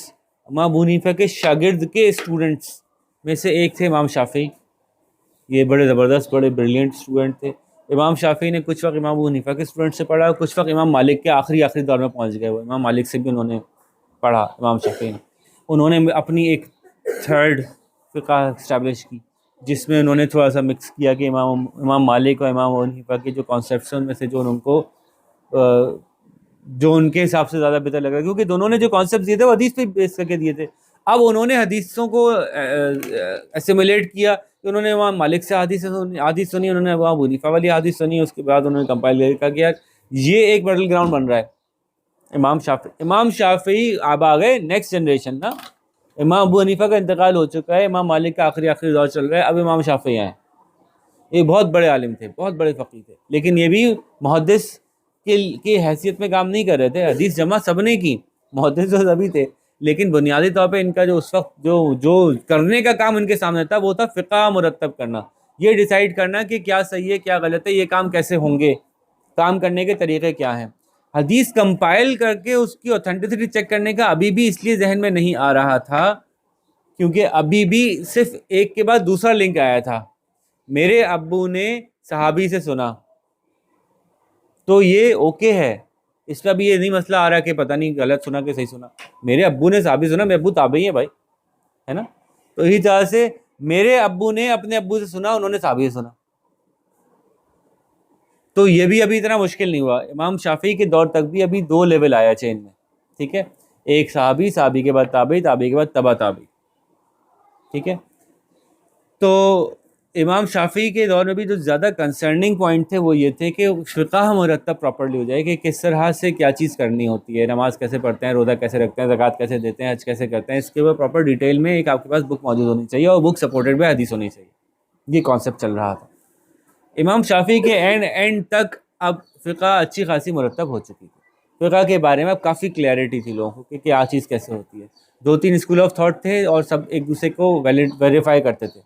امام ابو حنیفہ کے شاگرد کے اسٹوڈنٹس میں سے ایک تھے امام شافعی. یہ بڑے زبردست, بڑے بریلینٹ اسٹوڈنٹ تھے. امام شافعی نے کچھ وقت امام ابو حنیفہ کے اسٹوڈنٹ سے پڑھا, کچھ وقت امام مالک کے آخری دور میں پہنچ گئے. وہ امام مالک سے بھی انہوں نے پڑھا. امام شافعی نے انہوں نے اپنی ایک تھرڈ فقہ اسٹیبلش کی, جس میں انہوں نے تھوڑا سا مکس کیا کہ امام مالک اور امام ابو حنیفہ کے جو کانسیپٹس ہیں ان میں سے جو ان کے حساب سے زیادہ بہتر لگ رہا ہے, کیونکہ دونوں نے جو کانسیپٹ دیے تھے وہ حدیث پہ بیس کر کے دیے تھے. اب انہوں نے حدیثوں کو اسیمولیٹ کیا کہ انہوں نے امام مالک سے حدیث سنی, انہوں نے امام ابو حنیفہ والی حدیث سنی, اس کے بعد انہوں نے کمپائل کر کے یہ ایک مڈل گراؤنڈ بن رہا ہے. امام شافعی اب آ گئے نیکسٹ جنریشن نا. امام ابو حنیفہ کا انتقال ہو چکا ہے, امام مالک کا آخری دور چل رہا ہے, اب امام شافعی آئے. یہ بہت بڑے عالم تھے, بہت بڑے فقیہ تھے, لیکن یہ بھی محدث کی حیثیت میں کام نہیں کر رہے تھے. حدیث جمع سب نے کی, محدث تو سبھی تھے, لیکن بنیادی طور پہ ان کا جو اس وقت جو کرنے کا کام ان کے سامنے تھا وہ تھا فقہ مرتب کرنا, یہ ڈیسائیڈ کرنا کہ کیا صحیح ہے کیا غلط ہے, یہ کام کیسے ہوں گے, کام کرنے کے طریقے کیا ہیں. حدیث کمپائل کر کے اس کی اوتھینٹسٹی چیک کرنے کا ابھی بھی اس لیے ذہن میں نہیں آ رہا تھا کیونکہ ابھی بھی صرف ایک کے بعد دوسرا لنک آیا تھا. میرے ابو نے صحابی سے سنا تو یہ اوکے ہے, اس کا بھی یہ نہیں مسئلہ آ رہا کہ پتہ نہیں غلط سنا کہ صحیح سنا. میرے ابو نے صحابی سنا, میرے ابو تابعی ہیں بھائی, ہے نا. تو اسی طرح سے میرے ابو نے اپنے ابو سے سنا, انہوں نے صحابی سے سنا. تو یہ بھی ابھی اتنا مشکل نہیں ہوا. امام شافعی کے دور تک بھی ابھی 2 لیول آیا چین میں, ٹھیک ہے, ایک صحابی, صحابی کے بعد تابعی, تابعی کے بعد تبع تابعی, ٹھیک ہے. تو امام شافعی کے دور میں بھی جو زیادہ کنسرننگ پوائنٹ تھے وہ یہ تھے کہ فقہ مرتب پراپرلی ہو جائے کہ کس طرح سے کیا چیز کرنی ہوتی ہے, نماز کیسے پڑھتے ہیں, روزہ کیسے رکھتے ہیں, زکوٰۃ کیسے دیتے ہیں, حج کیسے کرتے ہیں, اس کے اوپر پراپر ڈیٹیل میں ایک آپ کے پاس بک موجود ہونی چاہیے, اور بک سپورٹڈ بائی حدیث ہونی چاہیے. یہ کانسیپٹ چل رہا تھا. امام شافعی کے اینڈ تک اب فقہ اچھی خاصی مرتب ہو چکی تھی. فقہ کے بارے میں اب کافی کلیئرٹی تھی لوگوں کو کہ کیا چیز کیسے ہوتی ہے. 2-3 اسکول آف تھاٹ تھے اور سب ایک دوسرے کو ویریفائی کرتے تھے.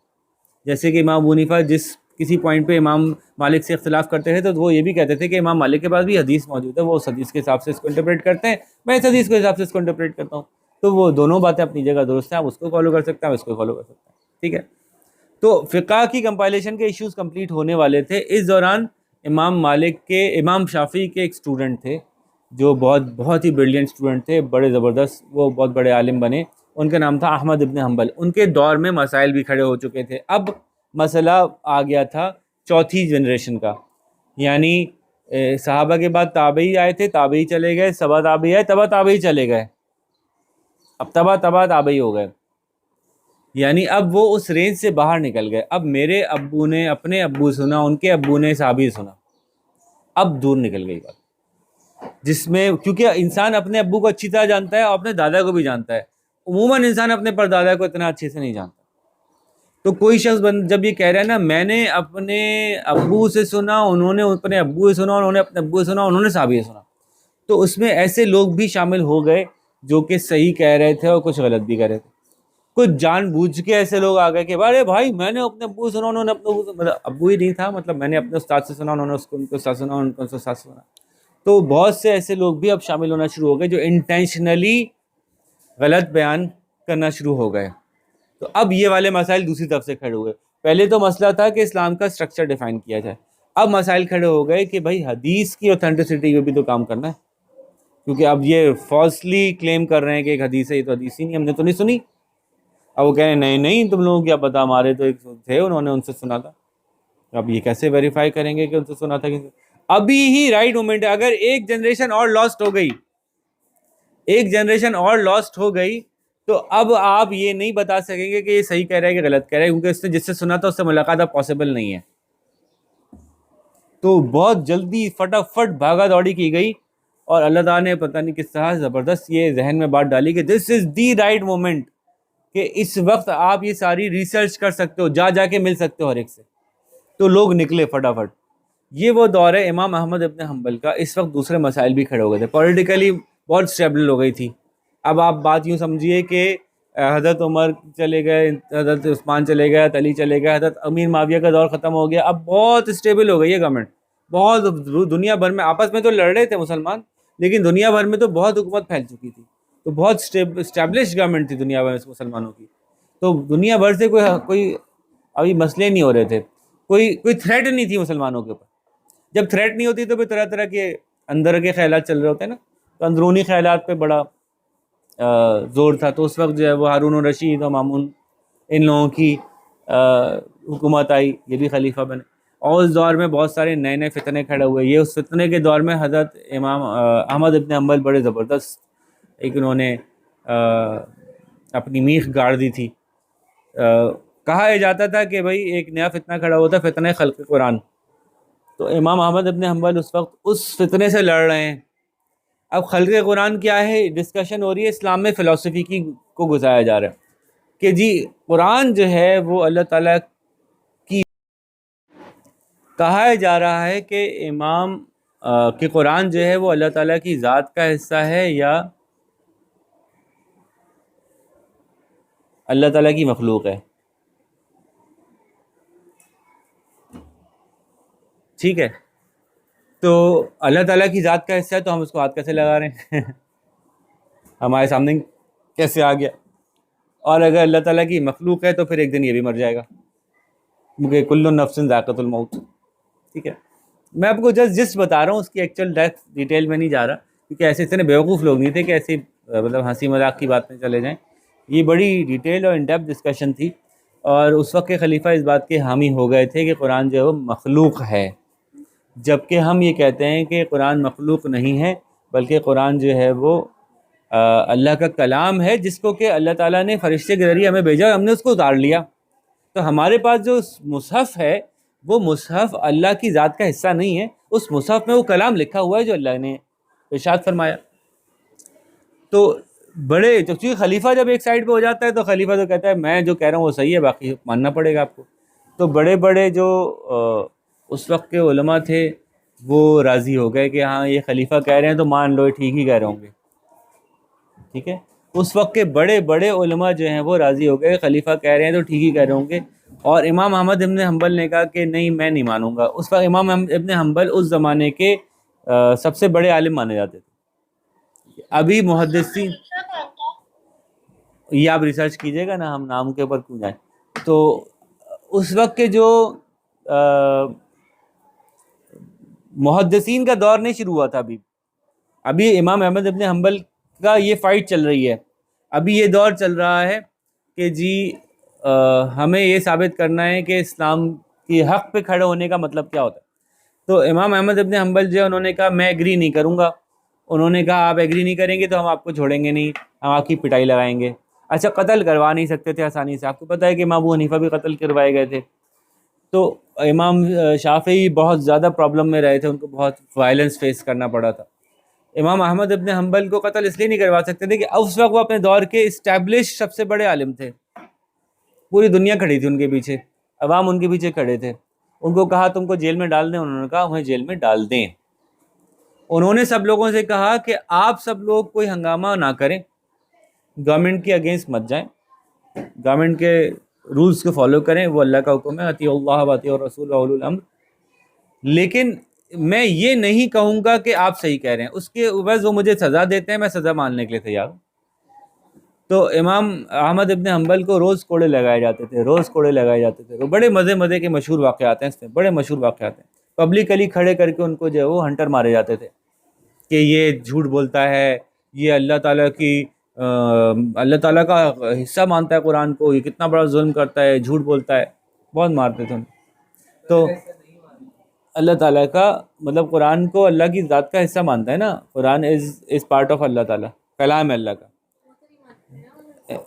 جیسے کہ امام ابو حنیفہ جس کسی پوائنٹ پہ امام مالک سے اختلاف کرتے تھے تو وہ یہ بھی کہتے تھے کہ امام مالک کے پاس بھی حدیث موجود ہے, وہ اس حدیث کے حساب سے اس کو انٹرپریٹ کرتے ہیں, میں اس حدیث کے حساب سے اس کو انٹرپریٹ کرتا ہوں. تو وہ دونوں باتیں اپنی جگہ درست ہیں, آپ اس کو فالو کر سکتے ہیں, آپ اس کو فالو کر سکتے ہیں, ٹھیک ہے. تو فقہ کی کمپائلیشن کے ایشوز کمپلیٹ ہونے والے تھے. اس دوران امام شافعی کے ایک اسٹوڈنٹ تھے جو بہت ہی بریلینٹ اسٹوڈنٹ تھے, بڑے زبردست, وہ بہت بڑے عالم بنے. ان کا نام تھا احمد ابن حنبل. ان کے دور میں مسائل بھی کھڑے ہو چکے تھے. اب مسئلہ آ گیا تھا چوتھی جنریشن کا, یعنی صحابہ کے بعد تابعی آئے تھے, تابعی چلے گئے, تبع تابعی آئے, تبع تابعی چلے گئے, اب تبع تابعی ہو گئے. یعنی اب وہ اس رینج سے باہر نکل گئے. اب میرے ابو نے اپنے ابو سنا, ان کے ابو نے صحابی سنا, اب دور نکل گئی بات. جس میں کیونکہ انسان اپنے ابو کو اچھی طرح جانتا ہے اور اپنے دادا کو بھی جانتا ہے, عموماً انسان اپنے پردادا کو اتنا اچھے سے نہیں جانتا. تو کوئی شخص جب یہ کہہ رہا ہے نا میں نے اپنے ابو سے سنا, انہوں نے اپنے ابو سے سنا, انہوں نے اپنے ابو سے سنا, انہوں نے صحابی سے سنا, تو اس میں ایسے لوگ بھی شامل ہو گئے جو کہ صحیح کہہ رہے تھے اور کچھ غلط بھی کہہ رہے تھے. کچھ جان بوجھ کے ایسے لوگ آ گئے کہ ارے بھائی میں نے اپنے ابو سے سنا, انہوں نے اپنے ابو سے, مطلب ابو ہی نہیں تھا, مطلب میں نے اپنے استاد سے سنا, انہوں نے ان کو استاد سنا, ان کو استاد سے سنا. تو بہت سے ایسے لوگ بھی اب شامل ہونا شروع ہو گئے جو انٹینشنلی غلط بیان کرنا شروع ہو گئے. تو اب یہ والے مسائل دوسری طرف سے کھڑے ہوئے. پہلے تو مسئلہ تھا کہ اسلام کا سٹرکچر ڈیفائن کیا جائے, اب مسائل کھڑے ہو گئے کہ بھائی حدیث کی اوتھینٹسٹی پہ بھی تو کام کرنا ہے, کیونکہ اب یہ فالسلی کلیم کر رہے ہیں کہ ایک حدیث ہے, یہ تو حدیث ہی نہیں, ہم نے تو نہیں سنی. اب وہ کہہ رہے ہیں نہیں تم لوگوں کو کیا پتا, ہمارے تو ایک تھے انہوں نے ان سے سنا تھا. اب یہ کیسے ویریفائی کریں گے کہ ان سے سنا تھا؟ ابھی ہی رائٹ مومنٹ ہے. اگر ایک جنریشن اور لاسٹ ہو گئی, ایک جنریشن اور لاسٹ ہو گئی, تو اب آپ یہ نہیں بتا سکیں گے کہ یہ صحیح کہہ رہا ہے کہ غلط کہہ رہا ہے, کیونکہ اس نے جس سے سنا تھا اس سے ملاقات اب پاسبل نہیں ہے. تو بہت جلدی فٹافٹ بھاگا دوڑی کی گئی, اور اللہ تعالیٰ نے پتہ نہیں کس طرح زبردست یہ ذہن میں بات ڈالی کہ دس از دی رائٹ مومنٹ, کہ اس وقت آپ یہ ساری ریسرچ کر سکتے ہو, جا کے مل سکتے ہو ہر ایک سے. تو لوگ نکلے فٹافٹ. یہ وہ دور ہے امام احمد ابن حنبل کا. اس وقت دوسرے مسائل بھی کھڑے ہو گئے تھے, پولیٹیکلی بہت اسٹیبل ہو گئی تھی. اب آپ بات یوں سمجھیے کہ حضرت عمر چلے گئے, حضرت عثمان چلے گئے, علی چلے گئے, حضرت امیر معاویہ کا دور ختم ہو گیا, اب بہت اسٹیبل ہو گئی ہے گورنمنٹ. بہت دنیا بھر میں آپس میں تو لڑ رہے تھے مسلمان, لیکن دنیا بھر میں تو بہت حکومت پھیل چکی تھی. تو بہت اسٹیبلش گورنمنٹ تھی دنیا بھر میں مسلمانوں کی. تو دنیا بھر سے کوئی ابھی مسئلے نہیں ہو رہے تھے, کوئی تھریٹ نہیں تھی مسلمانوں کے اوپر. جب تھریٹ نہیں ہوتی تو پھر طرح طرح کے اندر کے خیالات چل رہے ہوتے ہیں نا, تو اندرونی خیالات پہ بڑا زور تھا. تو اس وقت جو ہے وہ ہارون الرشید اور مامون ان لوگوں کی حکومت آئی, یہ بھی خلیفہ بنے, اور اس دور میں بہت سارے نئے نئے فتنے کھڑے ہوئے. یہ اس فتنے کے دور میں حضرت امام احمد ابن حنبل بڑے زبردست ایک انہوں نے اپنی میخ گاڑ دی تھی. کہا جاتا تھا کہ بھائی ایک نیا فتنہ کھڑا ہوتا ہے, فتنہ خلق قرآن. تو امام احمد ابن حنبل اس وقت اس فتنے سے لڑ رہے ہیں. اب خلق قرآن کیا ہے, ڈسکشن ہو رہی ہے اسلام میں فلسفی کو گزایا جا رہا ہے کہ جی قرآن جو ہے وہ اللہ تعالیٰ کی, کہا جا رہا ہے کہ کہ قرآن جو ہے وہ اللہ تعالیٰ کی ذات کا حصہ ہے یا اللہ تعالیٰ کی مخلوق ہے. ٹھیک ہے, تو اللہ تعالیٰ کی ذات کا حصہ ہے تو ہم اس کو ہاتھ کیسے لگا رہے ہیں ہمارے سامنے کیسے آ گیا؟ اور اگر اللہ تعالیٰ کی مخلوق ہے تو پھر ایک دن یہ بھی مر جائے گا, کیونکہ کل نفس ذائقۃ الموت. ٹھیک ہے, میں آپ کو جسٹ بتا رہا ہوں, اس کی ایکچوئل ڈیتھ ڈیٹیل میں نہیں جا رہا, کیونکہ ایسے اتنے بیوقوف لوگ نہیں تھے کہ ایسی مطلب ہنسی مذاق کی بات میں چلے جائیں. یہ بڑی ڈیٹیل اور ان ڈیپتھ ڈسکشن تھی, اور اس وقت کے خلیفہ اس بات کے حامی ہو گئے تھے کہ قرآن جو ہے وہ مخلوق ہے. جبکہ ہم یہ کہتے ہیں کہ قرآن مخلوق نہیں ہے، بلکہ قرآن جو ہے وہ اللہ کا کلام ہے، جس کو کہ اللہ تعالیٰ نے فرشتے کے ذریعے ہمیں بھیجا، ہم نے اس کو اتار لیا۔ تو ہمارے پاس جو مصحف ہے وہ مصحف اللہ کی ذات کا حصہ نہیں ہے، اس مصحف میں وہ کلام لکھا ہوا ہے جو اللہ نے ارشاد فرمایا۔ تو بڑے چونکہ خلیفہ جب ایک سائڈ پہ ہو جاتا ہے تو خلیفہ تو کہتا ہے میں جو کہہ رہا ہوں وہ صحیح ہے، باقی ماننا پڑے گا آپ کو۔ تو بڑے بڑے جو اس وقت کے علماء تھے وہ راضی ہو گئے کہ ہاں یہ خلیفہ کہہ رہے ہیں تو مان لو ٹھیک ہی کہہ رہے ہوں گے، ٹھیک ہے۔ اس وقت کے بڑے بڑے علماء جو ہیں وہ راضی ہو گئے، خلیفہ کہہ رہے ہیں تو ٹھیک ہی کہہ رہے ہوں گے۔ اور امام احمد ابن حنبل نے کہا کہ نہیں میں نہیں مانوں گا۔ اس وقت امام ابن حنبل اس زمانے کے سب سے بڑے عالم مانے جاتے تھے۔ ابھی محدثین، یہ آپ ریسرچ کیجئے گا نا، ہم نام کے اوپر کیوں جائیں۔ تو اس وقت کے جو محدثین کا دور نہیں شروع ہوا تھا، ابھی امام احمد ابن حنبل کا یہ فائٹ چل رہی ہے، ابھی یہ دور چل رہا ہے کہ جی ہمیں یہ ثابت کرنا ہے کہ اسلام کی حق پہ کھڑے ہونے کا مطلب کیا ہوتا ہے۔ تو امام احمد ابن حنبل جو انہوں نے کہا میں ایگری نہیں کروں گا۔ انہوں نے کہا آپ ایگری نہیں کریں گے تو ہم آپ کو چھوڑیں گے نہیں، ہم آپ کی پٹائی لگائیں گے۔ اچھا قتل کروا نہیں سکتے تھے آسانی سے، آپ کو پتہ ہے کہ امام ابو حنیفہ بھی قتل کروائے گئے تھے۔ تو امام شافعی بہت زیادہ پرابلم میں رہے تھے، ان کو بہت وائلنس فیس کرنا پڑا تھا۔ امام احمد ابن حنبل کو قتل اس لیے نہیں کروا سکتے تھے کہ اس وقت وہ اپنے دور کے اسٹیبلش سب سے بڑے عالم تھے، پوری دنیا کھڑی تھی ان کے پیچھے، عوام ان کے پیچھے کھڑے تھے۔ ان کو کہا تم کو جیل میں ڈال دیں، انہوں نے کہا انہیں جیل میں ڈال دیں۔ انہوں نے سب لوگوں سے کہا کہ آپ سب لوگ کوئی ہنگامہ نہ کریں، گورنمنٹ کے اگینسٹ مت جائیں، گورنمنٹ کے رولز کو فالو کریں، وہ اللہ کا حکم ہے اطیعوا اللہ و اطیعوا الرسول و اولو الامر، لیکن میں یہ نہیں کہوں گا کہ آپ صحیح کہہ رہے ہیں۔ اس کے عوض وہ مجھے سزا دیتے ہیں، میں سزا ماننے کے لیے تیار ہوں۔ تو امام احمد ابن حنبل کو روز کوڑے لگائے جاتے تھے، روز کوڑے لگائے جاتے تھے۔ وہ بڑے مزے کے مشہور واقعات ہیں، اس میں بڑے مشہور واقعات ہیں۔ پبلکلی کھڑے کر کے ان کو جو ہے وہ ہنٹر مارے جاتے تھے کہ یہ جھوٹ بولتا ہے، یہ اللہ تعالیٰ کا حصہ مانتا ہے قرآن کو، یہ کتنا بڑا ظلم کرتا ہے، جھوٹ بولتا ہے، بہت مارتے تھے ان کو۔ تو اللہ تعالیٰ کا مطلب قرآن کو اللہ کی ذات کا حصہ مانتا ہے نا، قرآن از پارٹ آف اللہ تعالیٰ، کلام ہے اللہ کا۔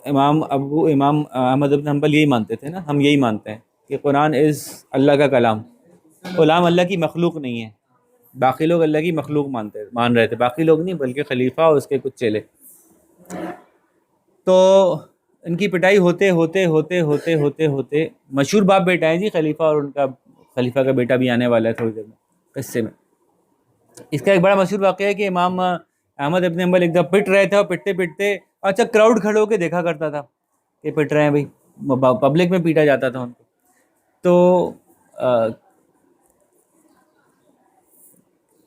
امام احمد بن حنبل یہی مانتے تھے نا، ہم یہی مانتے ہیں کہ قرآن از اللہ کا کلام، کلام اللہ کی مخلوق نہیں ہے۔ باقی لوگ اللہ کی مخلوق مان رہے تھے، باقی لوگ نہیں بلکہ خلیفہ اور اس کے کچھ چیلے۔ تو ان کی پٹائی ہوتے ہوتے ہوتے ہوتے ہوتے ہوتے مشہور باپ بیٹا ہے جی خلیفہ، اور ان کا خلیفہ کا بیٹا بھی آنے والا ہے تھوڑی دیر میں قصے میں۔ اس کا ایک بڑا مشہور واقعہ ہے کہ امام احمد ابن حنبل ایک دم پٹ رہے تھے، اور پٹتے پٹتے اچھا کراؤڈ کھڑے ہو کے دیکھا کرتا تھا کہ پٹ رہے ہیں بھائی، پبلک میں پیٹا جاتا تھا ان کو۔ تو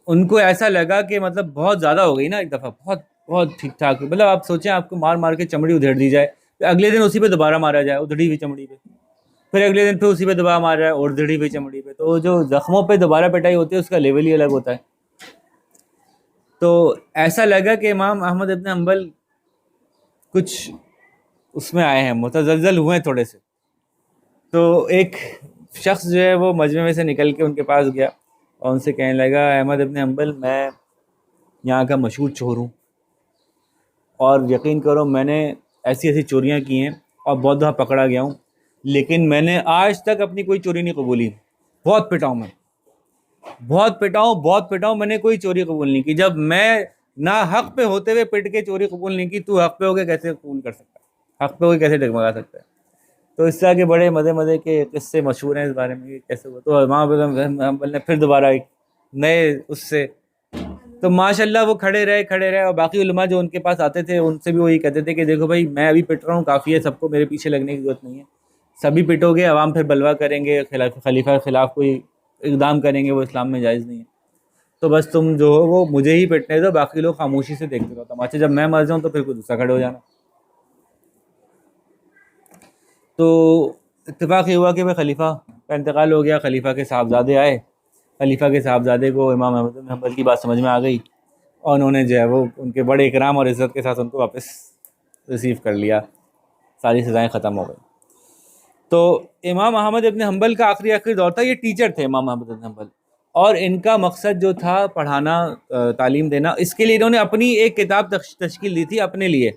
ان کو ایسا لگا کہ مطلب بہت زیادہ ہو گئی نا، ایک دفعہ بہت بہت ٹھیک ٹھاک، مطلب آپ سوچیں آپ کو مار مار کے چمڑی ادھیڑ دی جائے، پھر اگلے دن اسی پہ دوبارہ مارا جائے ادھڑی ہوئی چمڑی پہ، پھر اگلے دن پھر اسی پہ دوبارہ مارا جائے اور ادھڑی ہوئی چمڑی پہ، تو جو زخموں پہ دوبارہ پٹائی ہوتی ہے اس کا لیول ہی الگ ہوتا ہے۔ تو ایسا لگا کہ امام احمد ابن حنبل کچھ اس میں آئے ہیں، متزلزل ہوئے ہیں تھوڑے سے۔ تو ایک شخص جو ہے وہ مجمع میں سے نکل کے ان کے پاس گیا اور ان سے کہنے لگا احمد ابن حنبل میں یہاں کا مشہور چور ہوں، اور یقین کرو میں نے ایسی ایسی چوریاں کی ہیں اور بہت دفعہ پکڑا گیا ہوں، لیکن میں نے آج تک اپنی کوئی چوری نہیں قبولی، بہت پٹا ہوں میں، بہت پٹا ہوں، میں نے کوئی چوری قبول نہیں کی۔ جب میں نہ حق پہ ہوتے ہوئے پٹ کے چوری قبول نہیں کی، تو حق پہ ہو کے کیسے قبول کر سکتا ہے؟ حق پہ ہو کے کیسے ڈگمگا سکتا ہے؟ تو اس طرح کے بڑے مزے کے قصے مشہور ہیں اس بارے میں کہ کیسے ہوا۔ تو امام ابن حنبل نے پھر دوبارہ ایک نئے اس سے، تو ماشاءاللہ وہ کھڑے رہے، اور باقی علماء جو ان کے پاس آتے تھے ان سے بھی وہی کہتے تھے کہ دیکھو بھائی میں ابھی پٹ رہا ہوں، کافی ہے، سب کو میرے پیچھے لگنے کی ضرورت نہیں ہے، سبھی پٹو گے عوام پھر بلوا کریں گے، خلیفہ کے خلاف کوئی اقدام کریں گے، وہ اسلام میں جائز نہیں ہے، تو بس تم جو ہو وہ مجھے ہی پٹنے دو، باقی لوگ خاموشی سے دیکھتے رہو تماشا، جب میں مر جاؤں تو پھر کوئی دوسرا کھڑے ہو جانا۔ تو اتفاق یہ ہوا کہ خلیفہ کا انتقال ہو گیا، خلیفہ کے صاحبزادے آئے، خلیفہ کے صاحبزادے کو امام احمد بن حنبل کی بات سمجھ میں آ گئی، اور انہوں نے جو ہے وہ ان کے بڑے اکرام اور عزت کے ساتھ ان کو واپس ریسیو کر لیا، ساری سزائیں ختم ہو گئی۔ تو امام احمد ابن حنبل کا آخری دور تھا، یہ ٹیچر تھے امام احمد ابن حنبل، اور ان کا مقصد جو تھا پڑھانا، تعلیم دینا. اس کے لیے انہوں نے اپنی ایک کتاب تشکیل دی تھی اپنے لیے،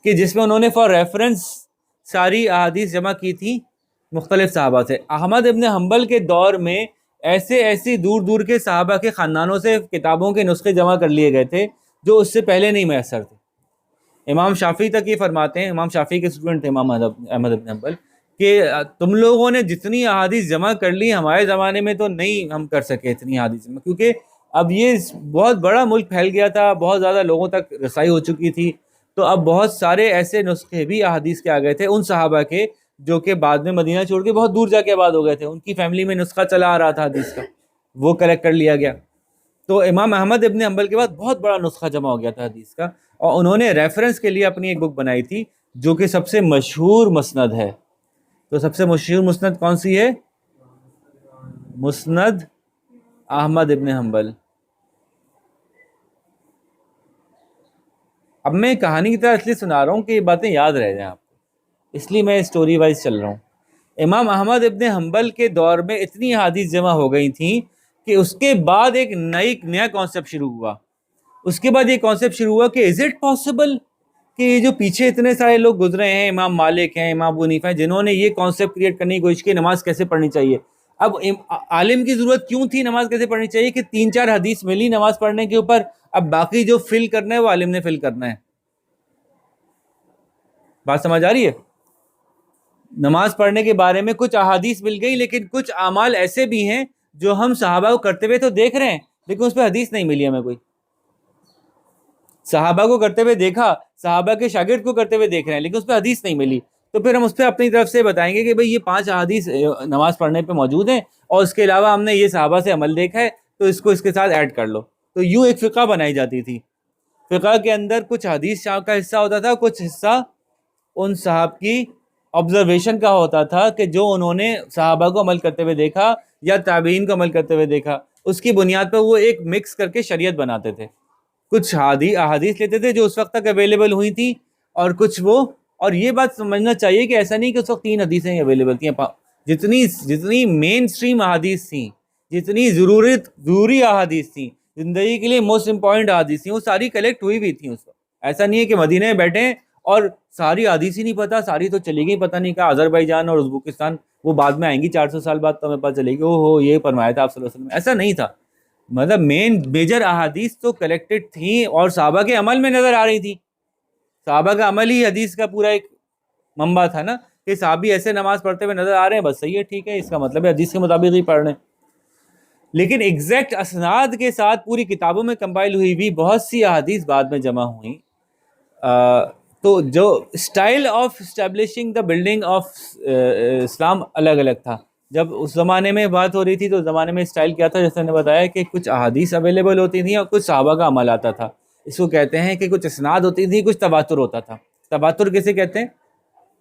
کہ جس میں انہوں نے فار ریفرنس ساری احادیث جمع کی تھی مختلف صحابہ سے. احمد ابن حنبل کے دور میں ایسی دور دور کے صحابہ کے خاندانوں سے کتابوں کے نسخے جمع کر لیے گئے تھے جو اس سے پہلے نہیں میسر تھے. امام شافعی تک یہ فرماتے ہیں، امام شافعی کے اسٹوڈنٹ تھے امام احمد ابن حنبل، کہ تم لوگوں نے جتنی احادیث جمع کر لی ہمارے زمانے میں تو نہیں ہم کر سکے اتنی احادیث جمع، کیونکہ اب یہ بہت بڑا ملک پھیل گیا تھا، بہت زیادہ لوگوں تک رسائی ہو چکی تھی. تو اب بہت سارے ایسے نسخے بھی احادیث کے آ گئے تھے ان صحابہ کے جو کہ بعد میں مدینہ چھوڑ کے بہت دور جا کے آباد ہو گئے تھے. ان کی فیملی میں نسخہ چلا آ رہا تھا حدیث کا، وہ کلیکٹ کر لیا گیا. تو امام احمد ابن حنبل کے بعد بہت بڑا نسخہ جمع ہو گیا تھا حدیث کا، اور انہوں نے ریفرنس کے لیے اپنی ایک بک بنائی تھی جو کہ سب سے مشہور مسند ہے. تو سب سے مشہور مسند کون سی ہے؟ مسند احمد ابن حنبل. اب میں کہانی کی طرح اس لیے سنا رہا ہوں کہ یہ باتیں یاد رہ جائیں آپ کو، اس لیے میں اسٹوری وائز چل رہا ہوں. امام احمد ابن حنبل کے دور میں اتنی حدیث جمع ہو گئی تھیں کہ اس کے بعد ایک نیا کانسیپٹ شروع ہوا. اس کے بعد یہ کانسیپٹ شروع ہوا کہ از اٹ پاسبل کہ یہ جو پیچھے اتنے سارے لوگ گزرے ہیں، امام مالک ہیں، امام ابو حنیفہ ہیں، جنہوں نے یہ کانسیپٹ کریٹ کرنے کی کوشش کی نماز کیسے پڑھنی چاہیے. اب عالم کی ضرورت کیوں تھی نماز کیسے پڑھنی چاہیے؟ کہ 3-4 حدیث ملی نماز پڑھنے کے اوپر، اب باقی جو فل کرنا ہے وہ عالم نے فل کرنا ہے. بات سمجھ آ رہی ہے؟ نماز پڑھنے کے بارے میں کچھ احادیث مل گئی، لیکن کچھ اعمال ایسے بھی ہیں جو ہم صحابہ کو کرتے ہوئے تو دیکھ رہے ہیں لیکن اس پہ حدیث نہیں ملی ہمیں کوئی. صحابہ کو کرتے ہوئے دیکھا، صحابہ کے شاگرد کو کرتے ہوئے دیکھ رہے ہیں لیکن اس پہ حدیث نہیں ملی. تو پھر ہم اس پہ اپنی طرف سے بتائیں گے کہ بھئی یہ 5 احادیث نماز پڑھنے پہ موجود ہیں، اور اس کے علاوہ ہم نے یہ صحابہ سے عمل دیکھا ہے تو اس کو اس کے ساتھ ایڈ کر لو. تو یوں ایک فقہ بنائی جاتی تھی. فقہ کے اندر کچھ حدیث کا حصہ ہوتا تھا، کچھ حصہ ان صحاب کی آبزرویشن کا ہوتا تھا کہ جو انہوں نے صحابہ کو عمل کرتے ہوئے دیکھا یا تابعین کو عمل کرتے ہوئے دیکھا، اس کی بنیاد پر وہ ایک مکس کر کے شریعت بناتے تھے. کچھ احادیث لیتے تھے جو اس وقت تک اویلیبل ہوئی تھیں، اور کچھ وہ، اور یہ بات سمجھنا چاہیے کہ ایسا نہیں کہ اس وقت 3 حدیثیں اویلیبل تھیں. جتنی مین اسٹریم احادیث تھیں، جتنی ضروری احادیث تھیں، زندگی کے لیے موسٹ امپورٹنٹ احادیث تھیں، وہ ساری کلیکٹ ہوئی بھی تھیں اس وقت. ایسا نہیں ہے کہ مدینہ میں بیٹھے اور ساری حدیث ہی نہیں پتہ، ساری تو چلی گئی پتہ نہیں کہا، آذربائیجان اور ازبکستان وہ بعد میں آئیں گی 400 سال بعد، تو ہمیں پتہ چلے گی او یہ فرمایا تھا آپ صلی اللہ علیہ وسلم. ایسا نہیں تھا. مطلب میجر احادیث تو کلیکٹڈ تھیں اور صحابہ کے عمل میں نظر آ رہی تھی. صحابہ کا عمل ہی حدیث کا پورا ایک منبع تھا نا، کہ صحابی ایسے نماز پڑھتے ہوئے نظر آ رہے ہیں، بس صحیح ہے، ٹھیک ہے، اس کا مطلب ہے حدیث کے مطابق ہی پڑھ رہے ہیں. لیکن ایگزیکٹ اسناد کے ساتھ پوری کتابوں میں کمپائل ہوئی بھی بہت سی احادیث بعد میں جمع ہوئیں. تو جو style of establishing the building of Islam الگ الگ تھا. جب اس زمانے میں بات ہو رہی تھی تو اس زمانے میں اسٹائل کیا تھا، جیسے میں نے بتایا کہ کچھ احادیث اویلیبل ہوتی تھیں اور کچھ صحابہ کا عمل آتا تھا. اس کو کہتے ہیں کہ کچھ اسناد ہوتی تھی، کچھ تواتر ہوتا تھا. تواتر کیسے کہتے ہیں؟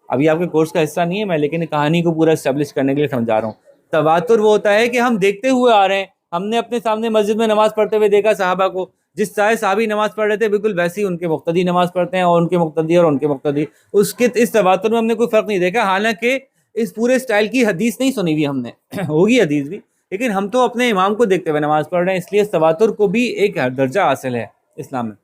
ابھی آپ کے کورس کا حصہ نہیں ہے میں، لیکن کہانی کو پورا اسٹیبلش کرنے کے لیے سمجھا رہا ہوں. تواتر وہ ہوتا ہے کہ ہم دیکھتے ہوئے آ رہے ہیں، ہم نے اپنے سامنے مسجد میں نماز پڑھتے ہوئے دیکھا صحابہ کو، جس طرح صحابی نماز پڑھ رہے تھے بالکل ویسے ہی ان کے مقتدی نماز پڑھتے ہیں، اور ان کے مقتدی اور ان کے مقتدی. اس تواتر میں ہم نے کوئی فرق نہیں دیکھا، حالانکہ اس پورے سٹائل کی حدیث نہیں سنی ہوئی ہم نے ہوگی حدیث بھی، لیکن ہم تو اپنے امام کو دیکھتے ہوئے نماز پڑھ رہے ہیں، اس لیے اس تواتر کو بھی ایک درجہ حاصل ہے اسلام میں.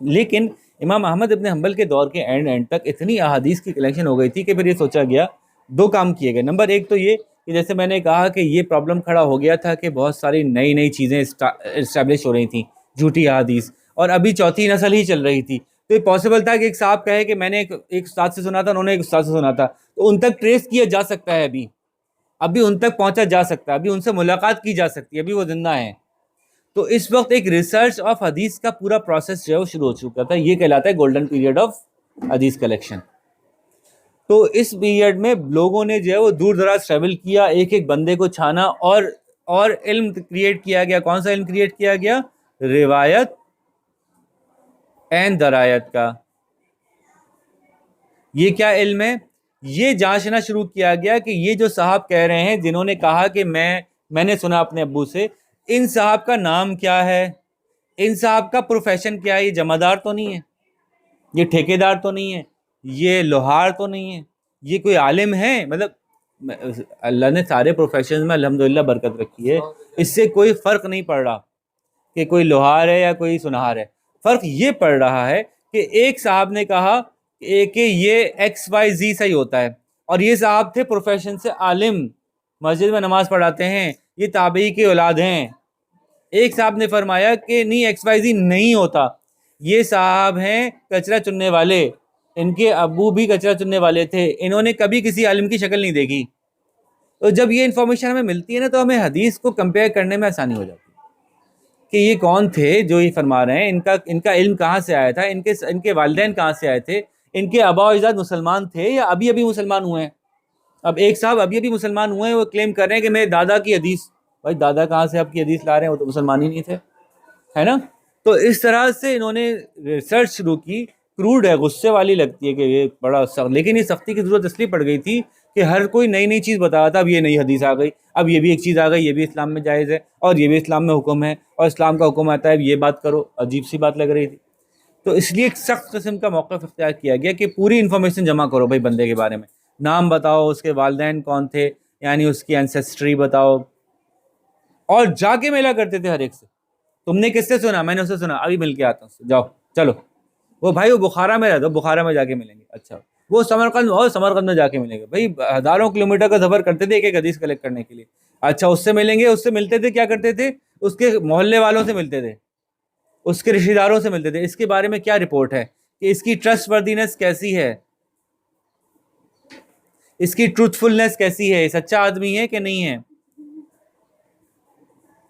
لیکن امام احمد ابن حنبل کے دور کے اینڈ تک اتنی احادیث کی کلیکشن ہو گئی تھی کہ پھر یہ سوچا گیا، 2 کام کیے گئے. نمبر 1 تو یہ کہ جیسے میں نے کہا کہ یہ پرابلم کھڑا ہو گیا تھا کہ بہت ساری نئی چیزیں اسٹیبلش ہو رہی تھیں، جھوٹی احادیث، اور ابھی چوتھی نسل ہی چل رہی تھی. تو یہ پاسبل تھا کہ ایک صاحب کہے کہ میں نے ایک استاد سے سنا تھا، انہوں نے ایک استاد سے سنا تھا، تو ان تک ٹریس کیا جا سکتا ہے، ابھی ان تک پہنچا جا سکتا ہے، ابھی ان سے ملاقات کی جا سکتی ہے، ابھی وہ زندہ ہیں. تو اس وقت ایک ریسرچ آف حدیث کا پورا پروسیس جو ہے وہ شروع ہو چکا تھا. یہ کہلاتا ہے گولڈن پیریڈ آف حدیث کلیکشن. تو اس پیریڈ میں لوگوں نے جو ہے وہ دور دراز ٹریول کیا، ایک ایک بندے کو چھانا، اور علم کریٹ کیا گیا. کون سا علم کریٹ کیا گیا؟ روایت اینڈ درایت کا. یہ کیا علم ہے؟ یہ جانچنا شروع کیا گیا کہ یہ جو صاحب کہہ رہے ہیں، جنہوں نے کہا کہ میں نے سنا اپنے ابو سے، ان صاحب کا نام کیا ہے، ان صاحب کا پروفیشن کیا ہے؟ یہ جمعدار تو نہیں ہے، یہ ٹھیکیدار تو نہیں ہے، یہ لوہار تو نہیں ہے، یہ کوئی عالم ہے؟ مطلب اللہ نے سارے پروفیشنز میں الحمدللہ برکت رکھی ہے، اس سے کوئی فرق نہیں پڑ رہا کہ کوئی لوہار ہے یا کوئی سنہار ہے. فرق یہ پڑ رہا ہے کہ ایک صاحب نے کہا کہ یہ ایکس وائی زی صحیح ہوتا ہے، اور یہ صاحب تھے پروفیشن سے عالم، مسجد میں نماز پڑھاتے ہیں، یہ تابعی کی اولاد ہیں. ایک صاحب نے فرمایا کہ نہیں ایکس وائی زی نہیں ہوتا، یہ صاحب ہیں کچرا چننے والے، ان کے ابو بھی کچرا چننے والے تھے، انہوں نے کبھی کسی عالم کی شکل نہیں دیکھی. تو جب یہ انفارمیشن ہمیں ملتی ہے نا تو ہمیں حدیث کو کمپیئر کرنے میں آسانی ہو جاتی ہے کہ یہ کون تھے جو یہ فرما رہے ہیں، ان کا علم کہاں سے آیا تھا، ان کے والدین کہاں سے آئے تھے، ان کے آباء و اجداد مسلمان تھے یا ابھی ابھی مسلمان ہوئے ہیں. اب ایک صاحب ابھی ابھی مسلمان ہوئے ہیں، وہ کلیم کر رہے ہیں کہ میرے دادا کی حدیث. بھائی دادا کہاں سے آپ کی حدیث لا رہے ہیں، وہ تو مسلمان ہی نہیں تھے، ہے نا. تو اس طرح سے انہوں نے ریسرچ شروع کی. کروڈ ہے، غصے والی لگتی ہے کہ یہ بڑا سخت، لیکن یہ سختی کی ضرورت اس لیے پڑ گئی تھی کہ ہر کوئی نئی نئی چیز بتا رہا تھا. اب یہ نئی حدیث آ گئی، اب یہ بھی ایک چیز آ گئی، یہ بھی اسلام میں جائز ہے اور یہ بھی اسلام میں حکم ہے، اور اسلام کا حکم آتا ہے اب یہ بات کرو. عجیب سی بات لگ رہی تھی. تو اس لیے ایک سخت قسم کا موقف اختیار کیا گیا کہ پوری انفارمیشن جمع کرو بھائی بندے کے بارے میں، نام بتاؤ، اس کے والدین کون تھے، یعنی اس کی اینسیسٹری بتاؤ. اور جا کے ملا کرتے تھے ہر ایک سے. تم نے کس سے سنا؟ میں نے اس سے سنا، ابھی مل کے آتا ہوں، جاؤ چلو. وہ بھائی وہ بخارا میں رہتا، بخارا میں جا کے ملیں گے. اچھا وہ سمرقند، اور سمرقند میں جا کے ملیں گے. بھائی ہزاروں کلومیٹر کا سفر کرتے تھے ایک ایک حدیث کلیکٹ کرنے کے لیے. اچھا اس سے ملیں گے، اس سے ملتے تھے، کیا کرتے تھے؟ اس کے محلے والوں سے ملتے تھے، اس کے رشتہ داروں سے ملتے تھے. اس کے بارے میں کیا رپورٹ ہے کہ اس کی ٹرسٹ وردینس کیسی ہے، اس کی ٹروتھ فلنس کیسی ہے، سچا آدمی ہے کہ نہیں ہے،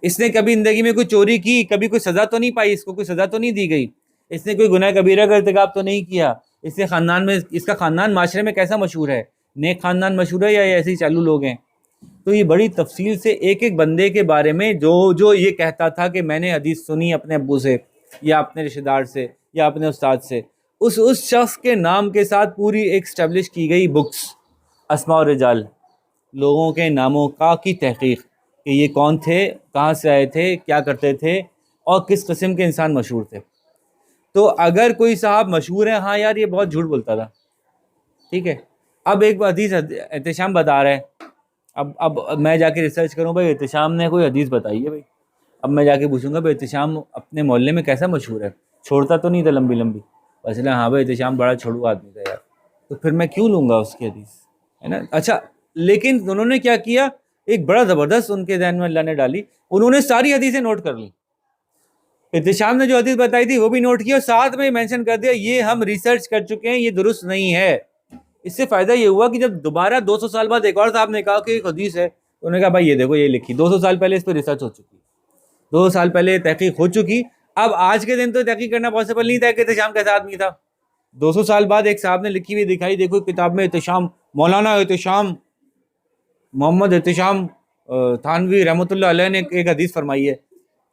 اس نے کبھی زندگی میں کوئی چوری کی، کبھی کوئی سزا تو نہیں پائی، اس کو کوئی سزا تو نہیں دی گئی، اس نے کوئی گناہ کبیرہ کا ارتکاب تو نہیں کیا، اس کے خاندان میں، اس کا خاندان معاشرے میں کیسا مشہور ہے، نیک خاندان مشہور ہے یا ایسے ہی چالو لوگ ہیں. تو یہ بڑی تفصیل سے ایک ایک بندے کے بارے میں جو یہ کہتا تھا کہ میں نے حدیث سنی اپنے ابو سے یا اپنے رشتہ دار سے یا اپنے استاد سے، اس شخص کے نام کے ساتھ پوری ایک اسٹیبلش کی گئی بکس، اسماء الرجال، لوگوں کے ناموں کی تحقیق کہ یہ کون تھے، کہاں سے آئے تھے، کیا کرتے تھے، اور کس قسم کے انسان مشہور تھے. تو اگر کوئی صاحب مشہور ہے، ہاں یار یہ بہت جھوٹ بولتا تھا، ٹھیک ہے، اب ایک حدیث احتشام بتا رہا ہے، اب میں جا کے ریسرچ کروں بھائی احتشام نے کوئی حدیث بتائی ہے بھائی. اب میں جا کے پوچھوں گا بھائی احتشام اپنے محلے میں کیسا مشہور ہے، چھوڑتا تو نہیں تھا لمبی لمبی، بس ہاں بھائی احتشام بڑا چھوڑو آدمی تھا یار، تو پھر میں کیوں لوں گا اس کی حدیث، ہے نا. اچھا لیکن انہوں نے کیا کیا، ایک بڑا زبردست ان کے ذہن میں اللہ نے ڈالی، انہوں نے ساری حدیثیں نوٹ کر لی. احتشام نے جو حدیث بتائی تھی وہ بھی نوٹ کی، اور ساتھ میں مینشن کر دیا یہ ہم ریسرچ کر چکے ہیں، یہ درست نہیں ہے. اس سے فائدہ یہ ہوا کہ جب دوبارہ 200 سال بعد ایک اور صاحب نے کہا کہ ایک حدیث ہے، انہوں نے کہا بھائی یہ دیکھو یہ لکھی، 200 سال پہلے اس پہ ریسرچ ہو چکی، 200 سال پہلے تحقیق ہو چکی. اب آج کے دن تو تحقیق کرنا پاسبل نہیں تھا کہ احتشام کیسا آدمی تھا. 200 سال بعد ایک صاحب نے لکھی ہوئی دکھائی، دیکھو کتاب میں احتشام، مولانا احتشام، محمد احتشام تھانوی رحمۃ اللہ علیہ نے ایک حدیث فرمائی ہے.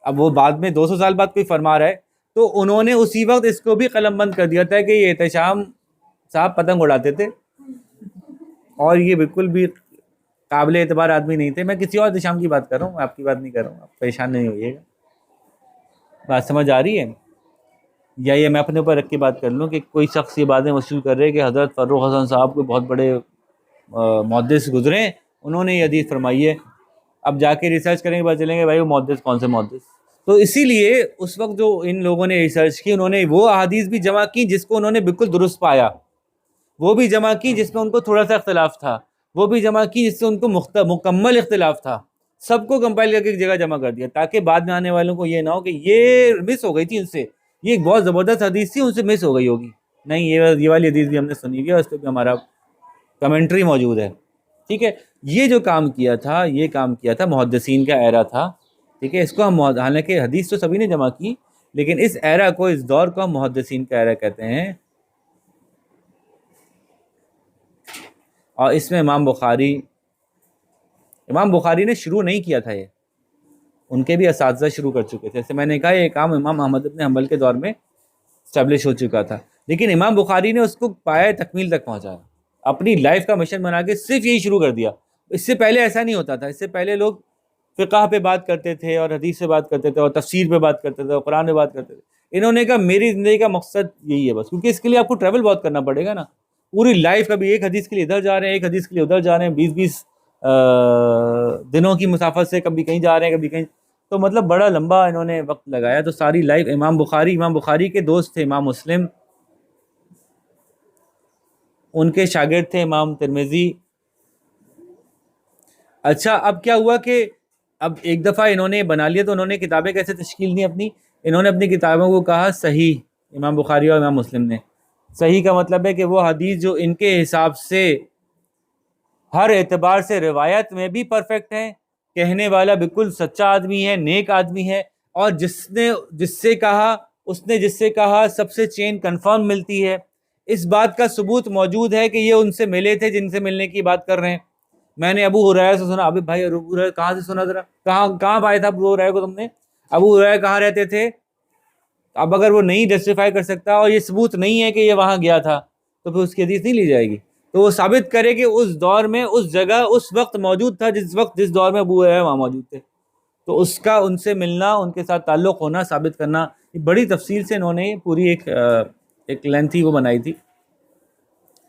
اب وہ بعد میں 200 سال بعد کوئی فرما رہا ہے، تو انہوں نے اسی وقت اس کو بھی قلم بند کر دیا تھا کہ یہ احتشام صاحب پتنگ اڑاتے تھے اور یہ بالکل بھی قابل اعتبار آدمی نہیں تھے. میں کسی اور احتشام کی بات کر رہا ہوں، آپ کی بات نہیں کر رہا ہوں، آپ پریشان نہیں ہوئیے گا. بات سمجھ آ رہی ہے؟ یا یہ میں اپنے اوپر رکھ کے بات کر لوں کہ کوئی شخص یہ باتیں وصول کر رہے کہ حضرت فروخ حسن صاحب کو بہت بڑے محدث گزرے، انہوں نے یہ حدیث فرمائی ہے. اب جا کے ریسرچ کریں گے پتہ چلیں گے بھائی وہ محدث کون سے محدث. تو اسی لیے اس وقت جو ان لوگوں نے ریسرچ کی، انہوں نے وہ احادیث بھی جمع کی جس کو انہوں نے بالکل درست پایا، وہ بھی جمع کی جس میں ان کو تھوڑا سا اختلاف تھا، وہ بھی جمع کی جس سے ان کو مکمل اختلاف تھا. سب کو کمپائل کر کے ایک جگہ جمع کر دیا تاکہ بعد میں آنے والوں کو یہ نہ ہو کہ یہ مس ہو گئی تھی ان سے، یہ ایک بہت زبردست حدیث تھی ان سے مس ہو گئی ہوگی. نہیں، یہ والی حدیث بھی ہم نے سنی ہوئی ہے، اس پہ بھی ہمارا کمنٹری موجود ہے. ٹھیک ہے، یہ جو کام کیا تھا، یہ کام کیا تھا محدثین کا ایرا تھا. ٹھیک ہے، اس کو ہم حالانکہ حدیث تو سبھی نے جمع کی، لیکن اس ایرا کو، اس دور کو ہم محدثین کا ایرا کہتے ہیں. اور اس میں امام بخاری نے شروع نہیں کیا تھا، یہ ان کے بھی اساتذہ شروع کر چکے تھے. جیسے میں نے کہا یہ کام امام احمد بن حنبل کے دور میں اسٹیبلش ہو چکا تھا، لیکن امام بخاری نے اس کو پایہ تکمیل تک پہنچایا، اپنی لائف کا مشن بنا کے صرف یہی شروع کر دیا. اس سے پہلے ایسا نہیں ہوتا تھا. اس سے پہلے لوگ فقہ پہ بات کرتے تھے اور حدیث پہ بات کرتے تھے اور تفسیر پہ بات کرتے تھے اور قرآن پہ بات کرتے تھے. انہوں نے کہا میری زندگی کا مقصد یہی ہے بس، کیونکہ اس کے لیے آپ کو ٹریول بہت کرنا پڑے گا نا. پوری لائف کبھی ایک حدیث کے لیے ادھر جا رہے ہیں، ایک حدیث کے لیے ادھر جا رہے ہیں، 20 دنوں کی مسافت سے کبھی کہیں جا رہے ہیں کبھی کہیں، تو مطلب بڑا لمبا انہوں نے وقت لگایا. تو ساری لائف امام بخاری کے دوست تھے امام مسلم، ان کے شاگرد تھے امام ترمذی. اچھا اب کیا ہوا کہ اب ایک دفعہ انہوں نے بنا لیا تو انہوں نے کتابیں کیسے تشکیل دی اپنی، انہوں نے اپنی کتابوں کو کہا صحیح. امام بخاری اور امام مسلم نے صحیح کا مطلب ہے کہ وہ حدیث جو ان کے حساب سے ہر اعتبار سے روایت میں بھی پرفیکٹ ہے، کہنے والا بالکل سچا آدمی ہے، نیک آدمی ہے، اور جس نے جس سے کہا سب سے چین کنفرم ملتی ہے. اس بات کا ثبوت موجود ہے کہ یہ ان سے ملے تھے جن سے ملنے کی بات کر رہے ہیں. میں نے ابو ہریرہ سے سنا. ابھی بھائی ابو ہریرہ کہاں سے سنا ذرا، کہاں پایا تھا ابو ہریرہ کو تم نے؟ ابو ہریرہ کہاں رہتے تھے؟ اب اگر وہ نہیں جسٹیفائی کر سکتا اور یہ ثبوت نہیں ہے کہ یہ وہاں گیا تھا تو پھر اس کی حدیث نہیں لی جائے گی. تو وہ ثابت کرے کہ اس دور میں اس جگہ اس وقت موجود تھا جس دور میں ابو ہریرہ وہاں موجود تھے. تو اس کا ان سے ملنا، ان کے ساتھ تعلق ہونا ثابت کرنا، بڑی تفصیل سے انہوں نے پوری ایک لینتھی وہ بنائی تھی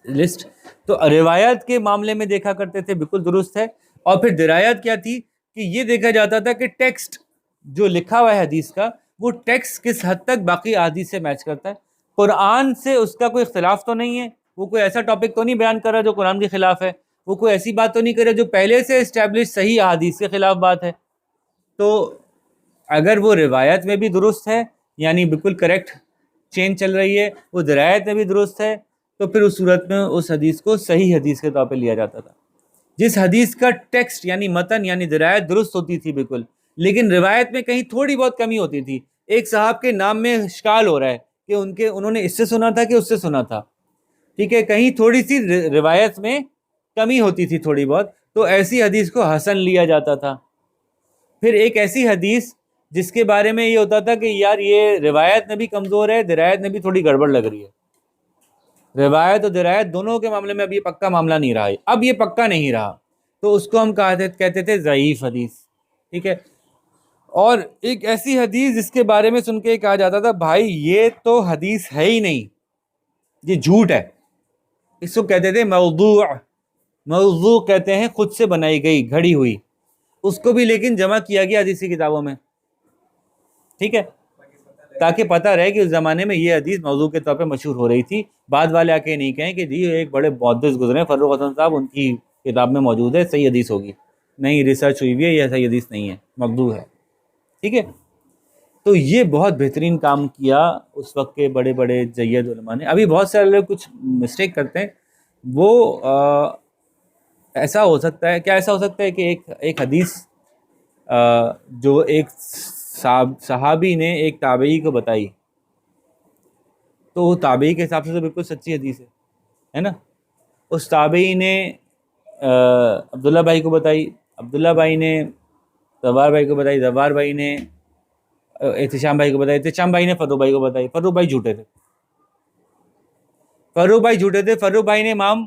لسٹ. تو روایت کے معاملے میں دیکھا کرتے تھے بالکل درست ہے. اور پھر درایت کیا تھی کہ یہ دیکھا جاتا تھا کہ ٹیکسٹ جو لکھا ہوا ہے حدیث کا، وہ ٹیکسٹ کس حد تک باقی احادیث سے میچ کرتا ہے. قرآن سے اس کا کوئی اختلاف تو نہیں ہے، وہ کوئی ایسا ٹاپک تو نہیں بیان کر رہا جو قرآن کے خلاف ہے، وہ کوئی ایسی بات تو نہیں کر رہا جو پہلے سے اسٹیبلش صحیح احادیث کے خلاف بات ہے. تو اگر وہ روایت میں بھی درست ہے، یعنی بالکل کریکٹ چین چل رہی ہے، وہ درایت میں بھی درست ہے، تو پھر اس صورت میں اس حدیث کو صحیح حدیث کے طور پہ لیا جاتا تھا. جس حدیث کا ٹیکسٹ یعنی متن یعنی درایت درست ہوتی تھی بالکل، لیکن روایت میں کہیں تھوڑی بہت کمی ہوتی تھی. ایک صاحب کے نام میں اشکال ہو رہا ہے کہ انہوں نے اس سے سنا تھا کہ اس سے سنا تھا، ٹھیک ہے، کہیں تھوڑی سی روایت میں کمی ہوتی تھی تھوڑی بہت، تو ایسی حدیث کو حسن لیا جاتا تھا. پھر ایک ایسی حدیث جس کے بارے میں یہ ہوتا تھا کہ یار یہ روایت میں بھی کمزور ہے، درایت میں بھی تھوڑی گڑبڑ لگ رہی ہے، روایت اور درایت دونوں کے معاملے میں اب یہ پکا معاملہ نہیں رہا ہے، اب یہ پکا نہیں رہا، تو اس کو ہم کہتے تھے ضعیف حدیث، ٹھیک ہے. اور ایک ایسی حدیث جس کے بارے میں سن کے کہا جاتا تھا بھائی یہ تو حدیث ہے ہی نہیں، یہ جھوٹ ہے، اس کو کہتے تھے موضوع. موضوع کہتے ہیں خود سے بنائی گئی گھڑی ہوئی، اس کو بھی لیکن جمع کیا گیا حدیث کی کتابوں میں، ٹھیک ہے، تاکہ پتہ رہے کہ اس زمانے میں یہ حدیث موضوع کے طور پہ مشہور ہو رہی تھی. بعد والے آ کے نہیں کہیں کہ جی ایک بڑے محدث گزرے فروغ حسن صاحب، ان کی کتاب میں موجود ہے، صحیح حدیث ہوگی. نہیں، ریسرچ ہوئی ہوئی ہے، یہ صحیح حدیث نہیں ہے، موضوع ہے، ٹھیک ہے. تو یہ بہت بہترین کام کیا اس وقت کے بڑے بڑے جید علماء نے. ابھی بہت سارے لوگ کچھ مسٹیک کرتے ہیں، وہ ایسا ہو سکتا ہے، کیا ایسا ہو سکتا ہے کہ ایک حدیث جو ایک صحابی نے ایک تابعی کو بتائی، تو وہ تابعی کے حساب سے تو بالکل سچی حدیث ہے نا. اس تابعی نے عبداللہ بھائی کو بتائی، عبداللہ بھائی نے زوار بھائی کو بتائی، زوار بھائی نے احتشام بھائی کو بتائی، احتشام بھائی نے فروغ بھائی کو بتائی. فروغ بھائی جھوٹے تھے، فروغ بھائی نے امام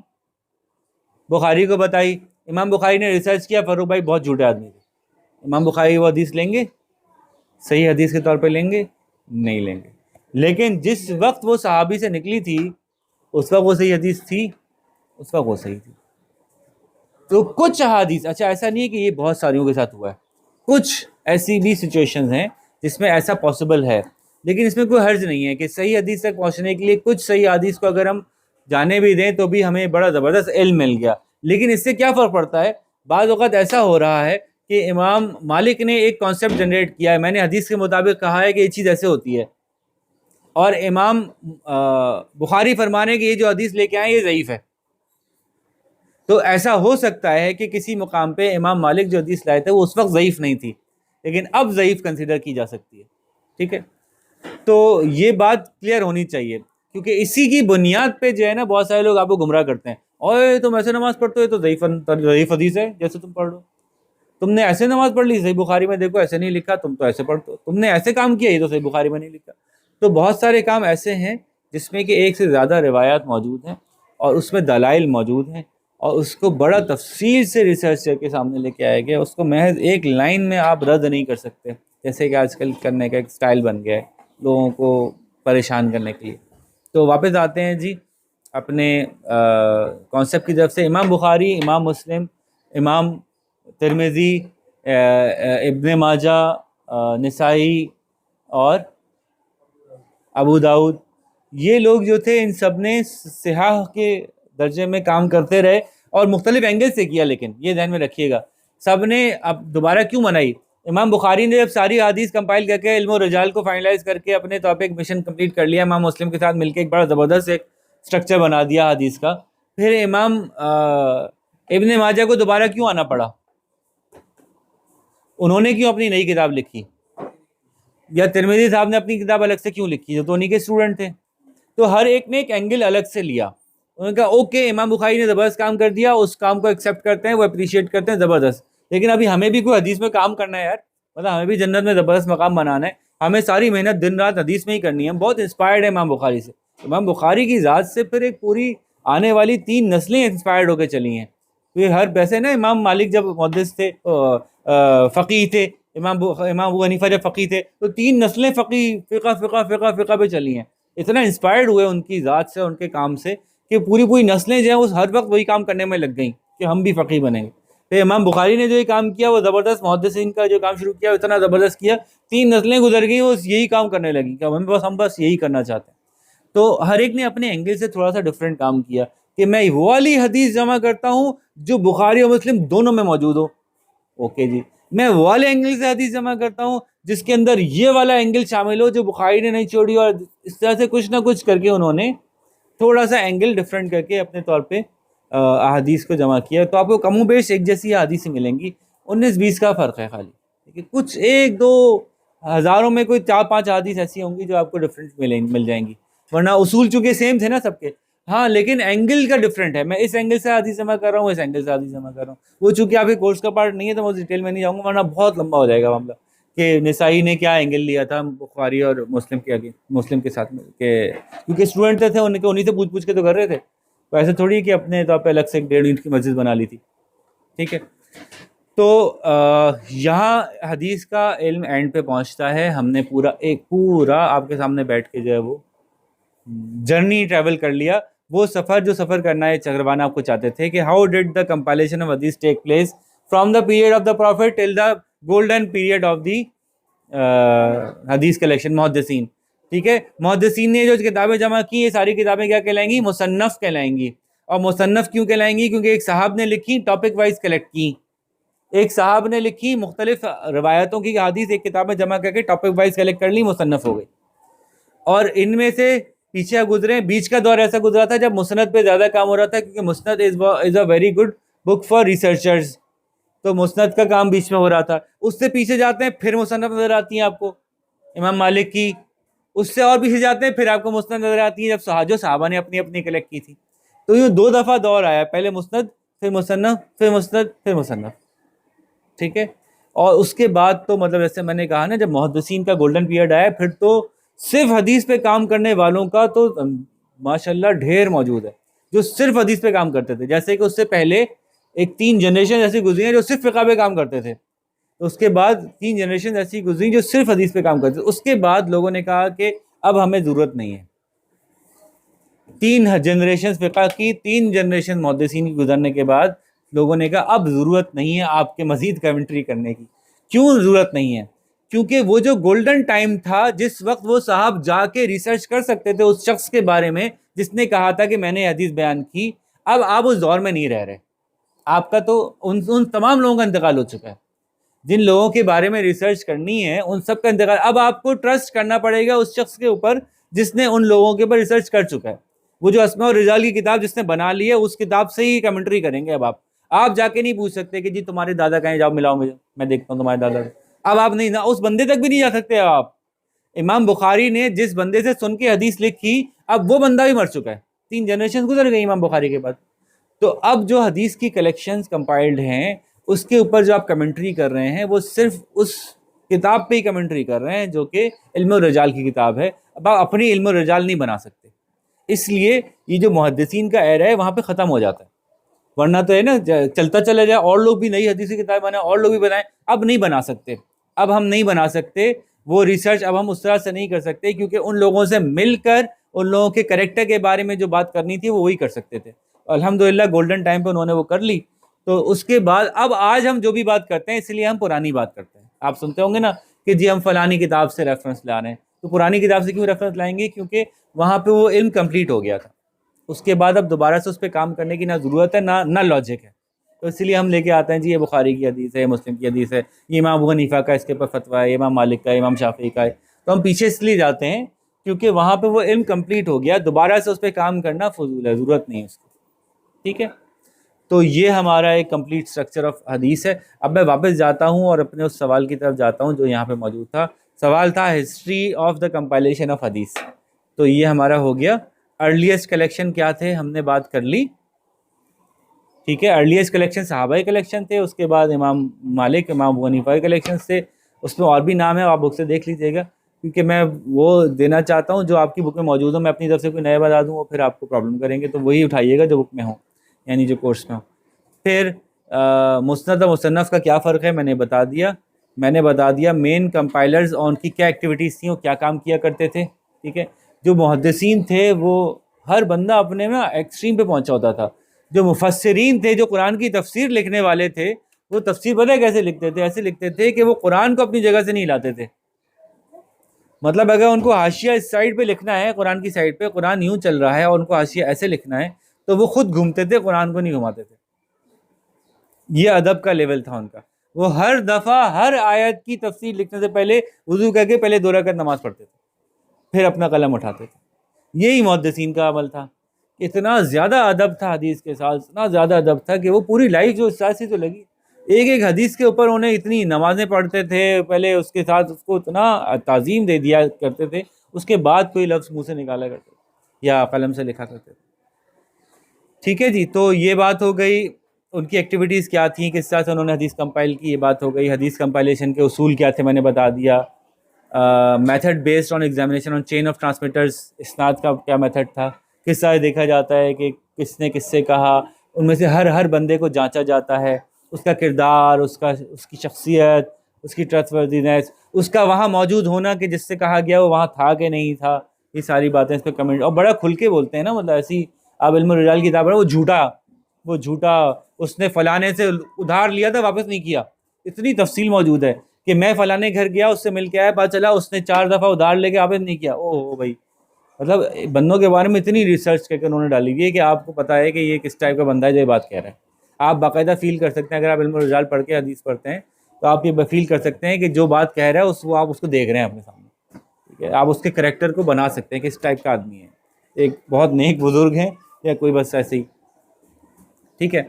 بخاری کو بتائی، امام بخاری نے ریسرچ کیا، فروغ بھائی بہت جھوٹے آدمی تھے. امام بخاری وہ حدیث لیں گے؟ صحیح حدیث کے طور پہ لیں گے؟ نہیں لیں گے. لیکن جس وقت وہ صحابی سے نکلی تھی اس وقت وہ صحیح حدیث تھی، اس وقت وہ صحیح تھی. تو کچھ احادیث، اچھا ایسا نہیں ہے کہ یہ بہت ساریوں کے ساتھ ہوا ہے، کچھ ایسی بھی سچویشنز ہیں جس میں ایسا پاسبل ہے، لیکن اس میں کوئی حرج نہیں ہے کہ صحیح حدیث تک پہنچنے کے لیے کچھ صحیح حدیث کو اگر ہم جانے بھی دیں تو بھی ہمیں بڑا زبردست علم مل گیا. لیکن اس سے کیا فرق پڑتا ہے؟ بعض اوقات ایسا ہو رہا ہے کہ امام مالک نے ایک کانسیپٹ جنریٹ کیا ہے، میں نے حدیث کے مطابق کہا ہے کہ یہ چیز ایسے ہوتی ہے، اور امام بخاری فرمانے کہ یہ جو حدیث لے کے آئے یہ ضعیف ہے. تو ایسا ہو سکتا ہے کہ کسی مقام پہ امام مالک جو حدیث لائے تھے وہ اس وقت ضعیف نہیں تھی، لیکن اب ضعیف کنسیڈر کی جا سکتی ہے، ٹھیک ہے. تو یہ بات کلیئر ہونی چاہیے، کیونکہ اسی کی بنیاد پہ جو ہے نا بہت سارے لوگ آپ کو گمراہ کرتے ہیں. اوے تم ایسے نماز پڑھتے ہو تو ضعیف حدیث ہے، جیسے تم پڑھ لو. تم نے ایسے نماز پڑھ لی، صحیح بخاری میں دیکھو ایسے نہیں لکھا، تم تو ایسے پڑھتے ہو. تم نے ایسے کام کیا، یہ تو صحیح بخاری میں نہیں لکھا. تو بہت سارے کام ایسے ہیں جس میں کہ ایک سے زیادہ روایات موجود ہیں اور اس میں دلائل موجود ہیں، اور اس کو بڑا تفصیل سے ریسرچ کر کے سامنے لے کے آیا گیا. اس کو محض ایک لائن میں آپ رد نہیں کر سکتے، جیسے کہ آج کل کرنے کا ایک سٹائل بن گیا ہے لوگوں کو پریشان کرنے کے لیے. تو واپس آتے ہیں جی. اپنے کانسیپٹ کی طرف سے امام بخاری، امام مسلم، امام ترمذی، ابن ماجہ، نسائی اور ابو داؤد، یہ لوگ جو تھے ان سب نے صحاح کے درجے میں کام کرتے رہے اور مختلف اینگل سے کیا، لیکن یہ ذہن میں رکھیے گا سب نے اب دوبارہ کیوں بنائی؟ امام بخاری نے جب ساری حدیث کمپائل کر کے علم و رجال کو فائنلائز کر کے اپنے طور پہ ایک مشن کمپلیٹ کر لیا، امام مسلم کے ساتھ مل کے ایک بڑا زبردست ایک سٹرکچر بنا دیا حدیث کا، پھر امام ابن ماجہ کو دوبارہ کیوں آنا پڑا؟ انہوں نے کیوں اپنی نئی کتاب لکھی؟ یا ترمذی صاحب نے اپنی کتاب الگ سے کیوں لکھی جو تو انہی کے اسٹوڈنٹ تھے؟ تو ہر ایک نے ایک اینگل الگ سے لیا، انہوں نے کہا اوکے امام بخاری نے زبردست کام کر دیا، اس کام کو ایکسیپٹ کرتے ہیں، وہ اپریشیٹ کرتے ہیں، زبردست، لیکن ابھی ہمیں بھی کوئی حدیث میں کام کرنا ہے یار، مطلب ہمیں بھی جنت میں زبردست مقام بنانا ہے، ہمیں ساری محنت دن رات حدیث میں ہی کرنی ہے، ہم بہت انسپائرڈ ہے امام بخاری سے، امام بخاری کی ذات سے پھر ایک پوری آنے والی 3 نسلیں انسپائرڈ ہو کے چلی ہیں۔ یہ ہر ویسے نا امام مالک جب محدث تھے، فقیہ تھے، امام ابو حنیفہ جب فقیہ تھے تو 3 نسلیں فقیہ، فقہ فقہ فقہ فقہ پہ چلی ہیں، اتنا انسپائرڈ ہوئے ان کی ذات سے، ان کے کام سے، کہ پوری پوری نسلیں جو ہیں وہ ہر وقت وہی کام کرنے میں لگ گئیں کہ ہم بھی فقیہ بنیں گے۔ پھر امام بخاری نے جو یہ کام کیا وہ زبردست، محدثین کا جو کام شروع کیا وہ اتنا زبردست کیا، 3 نسلیں گزر گئیں وہ یہی کام کرنے لگیں کہ ہم بس یہی کرنا چاہتے ہیں۔ تو ہر ایک نے اپنے اینگل سے تھوڑا سا ڈفرینٹ کام کیا کہ میں وہ والی حدیث جمع کرتا ہوں جو بخاری اور مسلم دونوں میں موجود ہو، اوکے جی، میں وہ والے اینگل سے حدیث جمع کرتا ہوں جس کے اندر یہ والا اینگل شامل ہو جو بخاری نے نہیں چھوڑی، اور اس طرح سے کچھ نہ کچھ کر کے انہوں نے تھوڑا سا اینگل ڈفرینٹ کر کے اپنے طور پہ احادیث کو جمع کیا، تو آپ کو کم و بیش ایک جیسی حدیثیں ملیں گی، 19-20 کا فرق ہے خالی، لیکن کچھ 1-2 ہزاروں میں کوئی 4-5 حدیث ایسی ہوں گی جو آپ کو ڈفرینٹ مل جائیں گی، ورنہ اصول چونکہ سیم تھے نا سب کے، ہاں لیکن اینگل کا ڈفرینٹ ہے، میں اس اینگل سے حدیث جمع کر رہا ہوں، اس اینگل سے حدیث جمع کر رہا ہوں، وہ چونکہ آپ کے کورس کا پارٹ نہیں ہے تو میں ڈیٹیل میں نہیں جاؤں گا ورنہ بہت لمبا ہو جائے گا معاملہ کہ نسائی نے کیا اینگل لیا تھا بخاری اور مسلم کے ساتھ میں، کہ کیونکہ اسٹوڈنٹ تھے انہیں سے پوچھ کے تو کر رہے تھے، تو ایسے تھوڑی کہ اپنے طور پہ الگ سے 1.5 اینٹ کی مسجد بنا لی تھی، ٹھیک ہے۔ تو یہاں حدیث کا علم اینڈ پہ پہنچتا ہے، ہم نے پورا آپ کے سامنے بیٹھ کے جو ہے وہ جرنی ٹریول کر لیا، وہ جو سفر کرنا ہے چکروانا آپ کو چاہتے تھے کہ how did the compilation of hadith take place from the period of the prophet till the golden period of the hadith collection, محدثین، ٹھیک ہے۔ محدثین نے جو کتابیں جمع کی یہ ساری کتابیں کیا کہلائیں گی؟ مصنف کہلائیں گی، اور مصنف کیوں کہلائیں گی؟ کیونکہ ایک صاحب نے لکھی، ٹاپک وائز کلیکٹ کی، ایک صاحب نے لکھی مختلف روایتوں کی حدیث ایک کتاب میں جمع کر کے ٹاپک وائز کلیکٹ کر لی، مصنف ہو گئی، اور ان میں سے پیچھے گزرے بیچ کا دور ایسا گزرا تھا جب مسند پہ زیادہ کام ہو رہا تھا، کیونکہ Musnad is a very good book for researchers, تو مسند کا کام بیچ میں ہو رہا تھا۔ اس سے پیچھے جاتے ہیں پھر مصنف نظر آتی ہیں آپ کو امام مالک کی، اس سے اور پیچھے جاتے ہیں پھر آپ کو مسند نظر آتی ہیں جب جو صحابہ نے اپنی اپنی کلیکٹ کی تھی، تو یہ 2 دفعہ دور آیا، پہلے مسند پھر مصنف پھر مسند پھر مصنف، ٹھیک ہے۔ اور اس کے بعد تو مطلب جیسے میں نے کہا نا جب محدثین کا گولڈن پیریڈ آیا پھر تو صرف حدیث پہ کام کرنے والوں کا تو ماشاءاللہ ڈھیر موجود ہے جو صرف حدیث پہ کام کرتے تھے، جیسے کہ اس سے پہلے ایک 3 جنریشن ایسی گزری ہیں جو صرف فقہ پہ کام کرتے تھے، اس کے بعد 3 جنریشن ایسی گزری جو صرف حدیث پہ کام کرتے تھے، اس کے بعد لوگوں نے کہا کہ اب ہمیں ضرورت نہیں ہے، 3 جنریشن فقہ کی، 3 جنریشن محدثین کی گزرنے کے بعد لوگوں نے کہا اب ضرورت نہیں ہے آپ کے مزید کمنٹری کرنے کی۔ کیوں ضرورت نہیں ہے؟ کیونکہ وہ جو گولڈن ٹائم تھا جس وقت وہ صاحب جا کے ریسرچ کر سکتے تھے اس شخص کے بارے میں جس نے کہا تھا کہ میں نے حدیث بیان کی، اب آپ اس دور میں نہیں رہ رہے، آپ کا تو ان تمام لوگوں کا انتقال ہو چکا ہے، جن لوگوں کے بارے میں ریسرچ کرنی ہے ان سب کا انتقال، اب آپ کو ٹرسٹ کرنا پڑے گا اس شخص کے اوپر جس نے ان لوگوں کے اوپر ریسرچ کر چکا ہے، وہ جو اسماء اور رجال کی کتاب جس نے بنا لی ہے اس کتاب سے ہی کمنٹری کریں گے۔ اب آپ جا کے نہیں پوچھ سکتے کہ جی تمہارے دادا کہیں، جاؤ ملاؤ مجھے میں دیکھتا ہوں تمہارے دادا، اب آپ نہیں، اس بندے تک بھی نہیں جا سکتے۔ آپ امام بخاری نے جس بندے سے سن کے حدیث لکھی اب وہ بندہ بھی مر چکا ہے، 3 جنریشن گزر گئی امام بخاری کے بعد، تو اب جو حدیث کی کلیکشنز کمپائلڈ ہیں اس کے اوپر جو آپ کمنٹری کر رہے ہیں وہ صرف اس کتاب پہ ہی کمنٹری کر رہے ہیں جو کہ علم الرجال کی کتاب ہے، اب آپ اپنی علم الرجال نہیں بنا سکتے، اس لیے یہ جو محدثین کا ایرا ہے وہاں پہ ختم ہو جاتا ہے، ورنہ تو ہے نا چلتا چلا جائے اور لوگ بھی نئی حدیثی کتاب بنائیں اور لوگ بھی بنائیں، اب نہیں بنا سکتے، اب ہم نہیں بنا سکتے وہ ریسرچ، اب ہم اس طرح سے نہیں کر سکتے کیونکہ ان لوگوں سے مل کر ان لوگوں کے کریکٹر کے بارے میں جو بات کرنی تھی وہ وہی کر سکتے تھے. الحمدللہ گولڈن ٹائم پہ انہوں نے وہ کر لی. تو اس کے بعد اب آج ہم جو بھی بات کرتے ہیں اس لیے ہم پرانی بات کرتے ہیں. آپ سنتے ہوں گے نا کہ جی ہم فلانی کتاب سے ریفرنس لا رہے ہیں. تو پرانی کتاب سے کیوں ریفرنس لائیں گے؟ کیونکہ وہاں پہ وہ علم کمپلیٹ ہو گیا تھا. اس کے بعد اب دوبارہ سے اس پہ کام کرنے کی نہ ضرورت ہے نہ لاجک ہے. تو اس لیے ہم لے کے آتے ہیں جی یہ بخاری کی حدیث ہے, یہ مسلم کی حدیث ہے, یہ امام ابو حنیفہ کا اس کے اوپر فتویٰ ہے, یہ امام مالک کا ہے, امام شافعی کا ہے. تو ہم پیچھے اس لیے جاتے ہیں کیونکہ وہاں پہ وہ علم کمپلیٹ ہو گیا, دوبارہ سے اس پہ کام کرنا فضول ہے, ضرورت نہیں ہے اس کی. ٹھیک ہے, تو یہ ہمارا ایک کمپلیٹ اسٹرکچر آف حدیث ہے. اب میں واپس جاتا ہوں اور اپنے اس سوال کی طرف جاتا ہوں جو یہاں پہ موجود تھا. سوال تھا history of the compilation of حدیث. تو یہ ہمارا ہو گیا. ارلیسٹ کلیکشن کیا تھے ہم نے بات کر لی. ٹھیک ہے, ارلیسٹ کلیکشن صحابہ کے کلیکشن تھے, اس کے بعد امام مالک امام ابو حنیفہ کے کلیکشنس تھے. اس میں اور بھی نام ہے, آپ بک سے دیکھ لیجیے گا, کیونکہ میں وہ دینا چاہتا ہوں جو آپ کی بک میں موجود ہو. میں اپنی طرف سے کوئی نئے بتا دوں اور پھر آپ کو پرابلم کریں گے, تو وہی اٹھائیے گا جو بک میں ہوں, یعنی جو کورس میں ہوں. پھر مسند و مصنف کا کیا فرق ہے میں نے بتا دیا. مین کمپائلرز اور ان کی کیا ایکٹیویٹیز تھیں, وہ کیا کام کیا کرتے تھے. ٹھیک ہے, جو محدثین تھے وہ ہر بندہ اپنے میں ایکسٹریم پہ پہنچا ہوتا تھا. جو مفسرین تھے, جو قرآن کی تفسیر لکھنے والے تھے, وہ تفسیر پتہ ہے کیسے لکھتے تھے؟ ایسے لکھتے تھے کہ وہ قرآن کو اپنی جگہ سے نہیں لاتے تھے. مطلب اگر ان کو حاشیہ اس سائڈ پہ لکھنا ہے, قرآن کی سائڈ پہ قرآن یوں چل رہا ہے اور ان کو حاشیہ ایسے لکھنا ہے, تو وہ خود گھومتے تھے, قرآن کو نہیں گھماتے تھے. یہ ادب کا لیول تھا ان کا. وہ ہر دفعہ ہر آیت کی تفسیر لکھنے سے پہلے وضو کر کے پہلے 2 رکعت نماز پڑھتے تھے, پھر اپنا قلم اٹھاتے تھے. یہی محدثین کا عمل تھا. اتنا زیادہ ادب تھا حدیث کے ساتھ, اتنا زیادہ ادب تھا کہ وہ پوری لائف جو ساتھ تو لگی. ایک ایک حدیث کے اوپر انہیں اتنی نمازیں پڑھتے تھے پہلے, اس کے ساتھ اس کو اتنا تعظیم دے دیا کرتے تھے, اس کے بعد کوئی لفظ منہ سے نکالا کرتے تھے یا قلم سے لکھا کرتے تھے. ٹھیک ہے جی, تو یہ بات ہو گئی. ان کی ایکٹیویٹیز کیا تھیں, کس طرح سے انہوں نے حدیث کمپائل کی, یہ بات ہو گئی. حدیث کمپائلیشن کے اصول کیا تھے میں نے بتا دیا. Method based on examination on chain of transmitters, اسناد کا کیا میتھڈ تھا, کس طرح دیکھا جاتا ہے کہ کس نے کس سے کہا, ان میں سے ہر بندے کو جانچا جاتا ہے, اس کا کردار, اس کی شخصیت, اس کی ٹرسٹ وردینس, اس کا وہاں موجود ہونا کہ جس سے کہا گیا وہ وہاں تھا کہ نہیں تھا. یہ ساری باتیں اس پہ کمنٹ, اور بڑا کھل کے بولتے ہیں نا, مطلب ایسی آپ علم الرجال کی کتاب پڑھیں, وہ جھوٹا اس نے فلانے سے ادھار لیا تھا واپس نہیں کیا. اتنی تفصیل موجود ہے کہ میں فلانے گھر گیا, اس سے مل کے آیا, پتہ چلا اس نے 4 دفعہ ادھار لے کے واپس نہیں کیا. او بھائی, مطلب بندوں کے بارے میں اتنی ریسرچ کر کے انہوں نے ڈالی ہوئی ہے کہ آپ کو پتہ ہے کہ یہ کس ٹائپ کا بندہ ہے جو یہ بات کہہ رہا ہے. آپ باقاعدہ فیل کر سکتے ہیں, اگر آپ علم الرجال پڑھ کے حدیث پڑھتے ہیں تو آپ یہ فیل کر سکتے ہیں کہ جو بات کہہ رہا ہے وہ آپ اس کو دیکھ رہے ہیں اپنے سامنے. ٹھیک ہے, آپ اس کے کریکٹر کو بنا سکتے ہیں کہ کس ٹائپ کا آدمی ہے, ایک بہت نیک بزرگ ہیں یا کوئی بس ایسے ہی. ٹھیک ہے,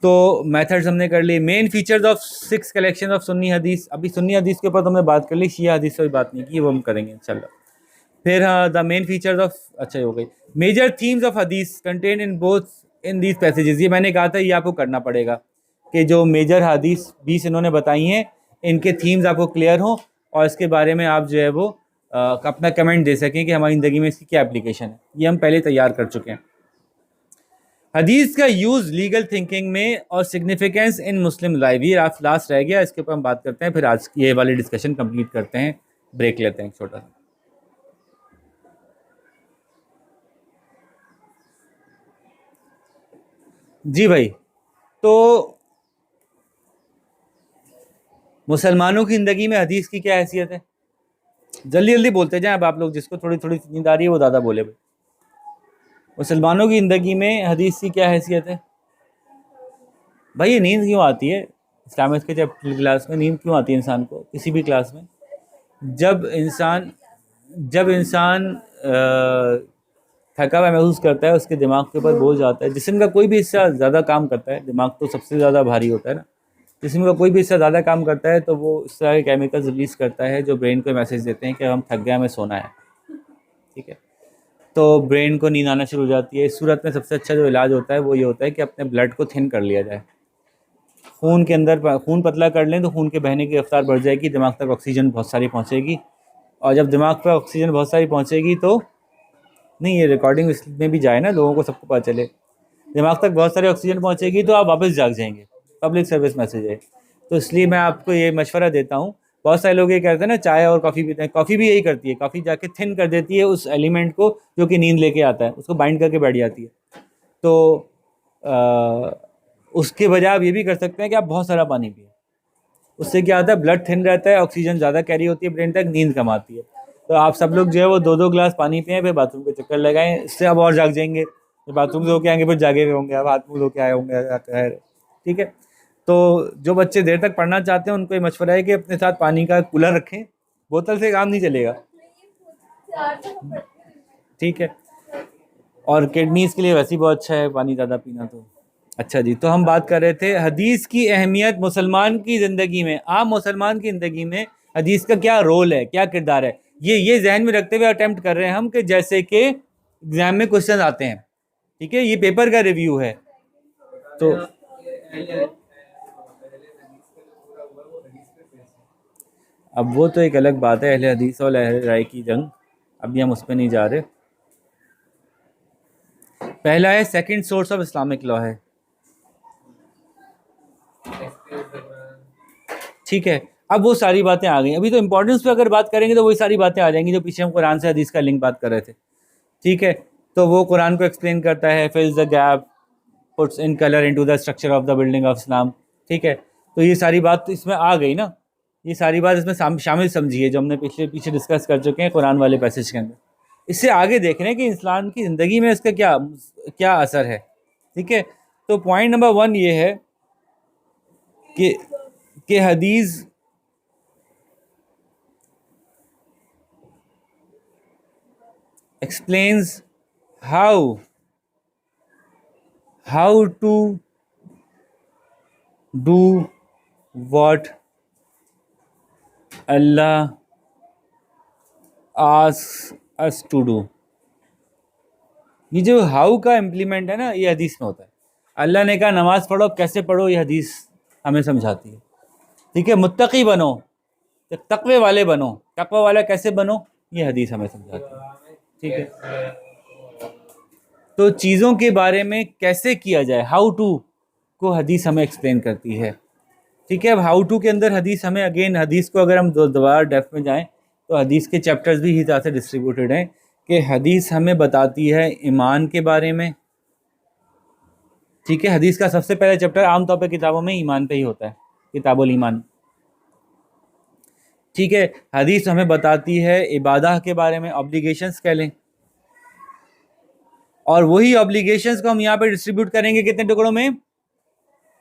تو میتھڈز ہم نے کر لی. Main features of 6 collection of Sunni hadith. ابھی سنی حدیث کے اوپر تو ہم نے بات کر لی, شیعہ حدیث پر بات نہیں کی, وہ ہم کریں گے انشاءاللہ. پھر دا مین فیچرز آف, اچھا یہ ہو گئی. Major themes of hadith contain in both in these passages. یہ میں نے کہا تھا یہ آپ کو کرنا پڑے گا کہ جو میجر حدیث 20 انہوں نے بتائی ہیں, ان کے تھیمز آپ کو کلیئر ہوں اور اس کے بارے میں آپ جو ہے وہ اپنا کمنٹ دے سکیں کہ ہماری زندگی میں اس کی کیا اپلیکیشن ہے. یہ ہم پہلے تیار کر چکے ہیں. حدیث کا یوز لیگل تھنکنگ میں اور سگنیفیکینس ان مسلم لائف, یہ لاسٹ رہ گیا, اس کے اوپر ہم بات کرتے ہیں, پھر آج یہ والی ڈسکشن کمپلیٹ کرتے ہیں. بریک لیتے ہیں چھوٹا سا. جی بھائی, تو مسلمانوں کی زندگی میں حدیث کی کیا حیثیت ہے؟ جلدی بولتے جائیں. اب آپ لوگ جس کو تھوڑی نیند آ رہی ہے وہ زیادہ بولے. بھائی مسلمانوں کی زندگی میں حدیث کی کیا حیثیت ہے؟ بھائی یہ نیند کیوں آتی ہے اسلامک کے کلاس میں؟ نیند کیوں آتی ہے انسان کو کسی بھی کلاس میں؟ جب انسان تھکا ہوا محسوس کرتا ہے, اس کے دماغ کے اوپر بوجھ آتا ہے. جسم کا کوئی بھی حصہ زیادہ کام کرتا ہے, دماغ تو سب سے زیادہ بھاری ہوتا ہے نا. جسم کا کوئی بھی حصہ زیادہ کام کرتا ہے تو وہ اس طرح کے کیمیکلز ریلیز کرتا ہے جو برین کو میسیج دیتے ہیں کہ ہم تھک گئے, ہمیں سونا ہے. ٹھیک ہے, تو برین کو نیند آنا شروع ہو جاتی ہے. اس صورت میں سب سے اچھا جو علاج ہوتا ہے وہ یہ ہوتا ہے کہ اپنے بلڈ کو تھن کر لیا جائے. خون کے اندر خون پتلا کر لیں تو خون کے بہنے کی رفتار بڑھ جائے گی, دماغ تک آکسیجن بہت ساری پہنچے گی, اور جب دماغ پہ آکسیجن بہت ساری پہنچے گی تو نہیں, یہ ریکارڈنگ اس میں بھی جائے نا, لوگوں کو سب کو پتہ چلے, دماغ تک بہت ساری آکسیجن پہنچے گی تو آپ واپس جاگ جائیں گے. پبلک سروس میسیج ہے. تو اس لیے میں آپ کو یہ مشورہ دیتا ہوں بہت سارے لوگ یہ کرتے ہیں نا چائے اور کافی پیتے ہیں, کافی بھی یہی کرتی ہے, کافی جا کے تھن کر دیتی ہے اس ایلیمنٹ کو جو کہ نیند لے کے آتا ہے, اس کو بائنڈ کر کے بیٹھ جاتی ہے. تو اس کے بجائے آپ یہ بھی کر سکتے ہیں کہ آپ بہت سارا پانی پئیں, اس سے کیا ہوتا ہے بلڈ تھن رہتا ہے, آکسیجن زیادہ کیری ہوتی ہے برین تک, نیند کم آتی ہے. تو آپ سب لوگ جو ہے وہ 2 گلاس پانی پئیں, پھر باتھ روم کے چکر لگائیں, اس سے اب اور جاگ جائیں گے. باتھ روم سے ہو کے آئیں گے پھر جاگے ہوئے ہوں گے, اب ہاتھ منہ دھو کے آئے ہوں گے. ٹھیک ہے, تو جو بچے دیر تک پڑھنا چاہتے ہیں ان کو یہ مشورہ ہے کہ اپنے ساتھ پانی کا کولر رکھیں, بوتل سے کام نہیں چلے گا. ٹھیک ہے, اور کڈنیز کے لیے ویسے ہی بہت اچھا ہے پانی زیادہ پینا. تو اچھا جی, تو ہم بات کر رہے تھے حدیث کی اہمیت مسلمان کی زندگی میں, عام مسلمان کی زندگی میں حدیث کا کیا رول ہے, کیا کردار ہے. یہ ذہن میں رکھتے ہوئے اٹیمپٹ کر رہے ہیں ہم کہ جیسے کہ ایگزام میں کوشچن آتے ہیں. ٹھیک ہے, یہ پیپر کا ریویو ہے. تو اب وہ تو ایک الگ بات ہے, اہل حدیث اور اہل رائے کی جنگ, ابھی ہم اس پہ نہیں جا رہے. پہلا ہے second source of Islamic law ہے. ٹھیک ہے, اب وہ ساری باتیں آ گئیں. ابھی تو امپورٹنس پہ اگر بات کریں گے تو وہی ساری باتیں آ جائیں گی جو پیچھے ہم قرآن سے حدیث کا لنک بات کر رہے تھے. ٹھیک ہے, تو وہ قرآن کو ایکسپلین کرتا ہے, fills the gap, puts in color into the structure of the building of Islam. ٹھیک ہے, تو یہ ساری بات اس میں آ گئی نا, یہ ساری بات اس میں شامل سمجھیے جو ہم نے پیچھے ڈسکس کر چکے ہیں قرآن والے پیسج کے اندر. اس سے آگے دیکھ رہے ہیں کہ انسان کی زندگی میں اس کا کیا اثر ہے. ٹھیک ہے, تو پوائنٹ نمبر 1 یہ ہے کہ حدیث explains how to do what Allah asks us to do. یہ جو ہاؤ کا امپلیمنٹ ہے نا, یہ حدیث میں ہوتا ہے. اللہ نے کہا نماز پڑھو, کیسے پڑھو, یہ حدیث ہمیں سمجھاتی ہے. ٹھیک ہے, متقی بنو, تقوی والے بنو, تقوی والا کیسے بنو, یہ حدیث ہمیں سمجھاتی ہے. ٹھیک ہے, تو چیزوں کے بارے میں کیسے کیا جائے, ہاؤ ٹو کو حدیث ہمیں ایکسپلین کرتی ہے. ٹھیک ہے, اب ہاؤ ٹو کے اندر حدیث ہمیں اگین حدیث کو اگر ہم دوبارہ ڈیپتھ میں جائیں تو حدیث کے چیپٹرز بھی اسی طرح سے ڈسٹریبیوٹیڈ ہیں کہ حدیث ہمیں بتاتی ہے ایمان کے بارے میں. ٹھیک ہے, حدیث کا سب سے پہلا چیپٹر عام طور پہ کتابوں میں ایمان پہ ہی ہوتا ہے, کتاب الایمان. ٹھیک ہے, حدیث ہمیں بتاتی ہے عبادہ کے بارے میں, آبلیگیشنز کہہ لیں, اور وہی آبلیگیشنز کو ہم یہاں پہ ڈسٹریبیوٹ کریں گے کتنے ٹکڑوں میں,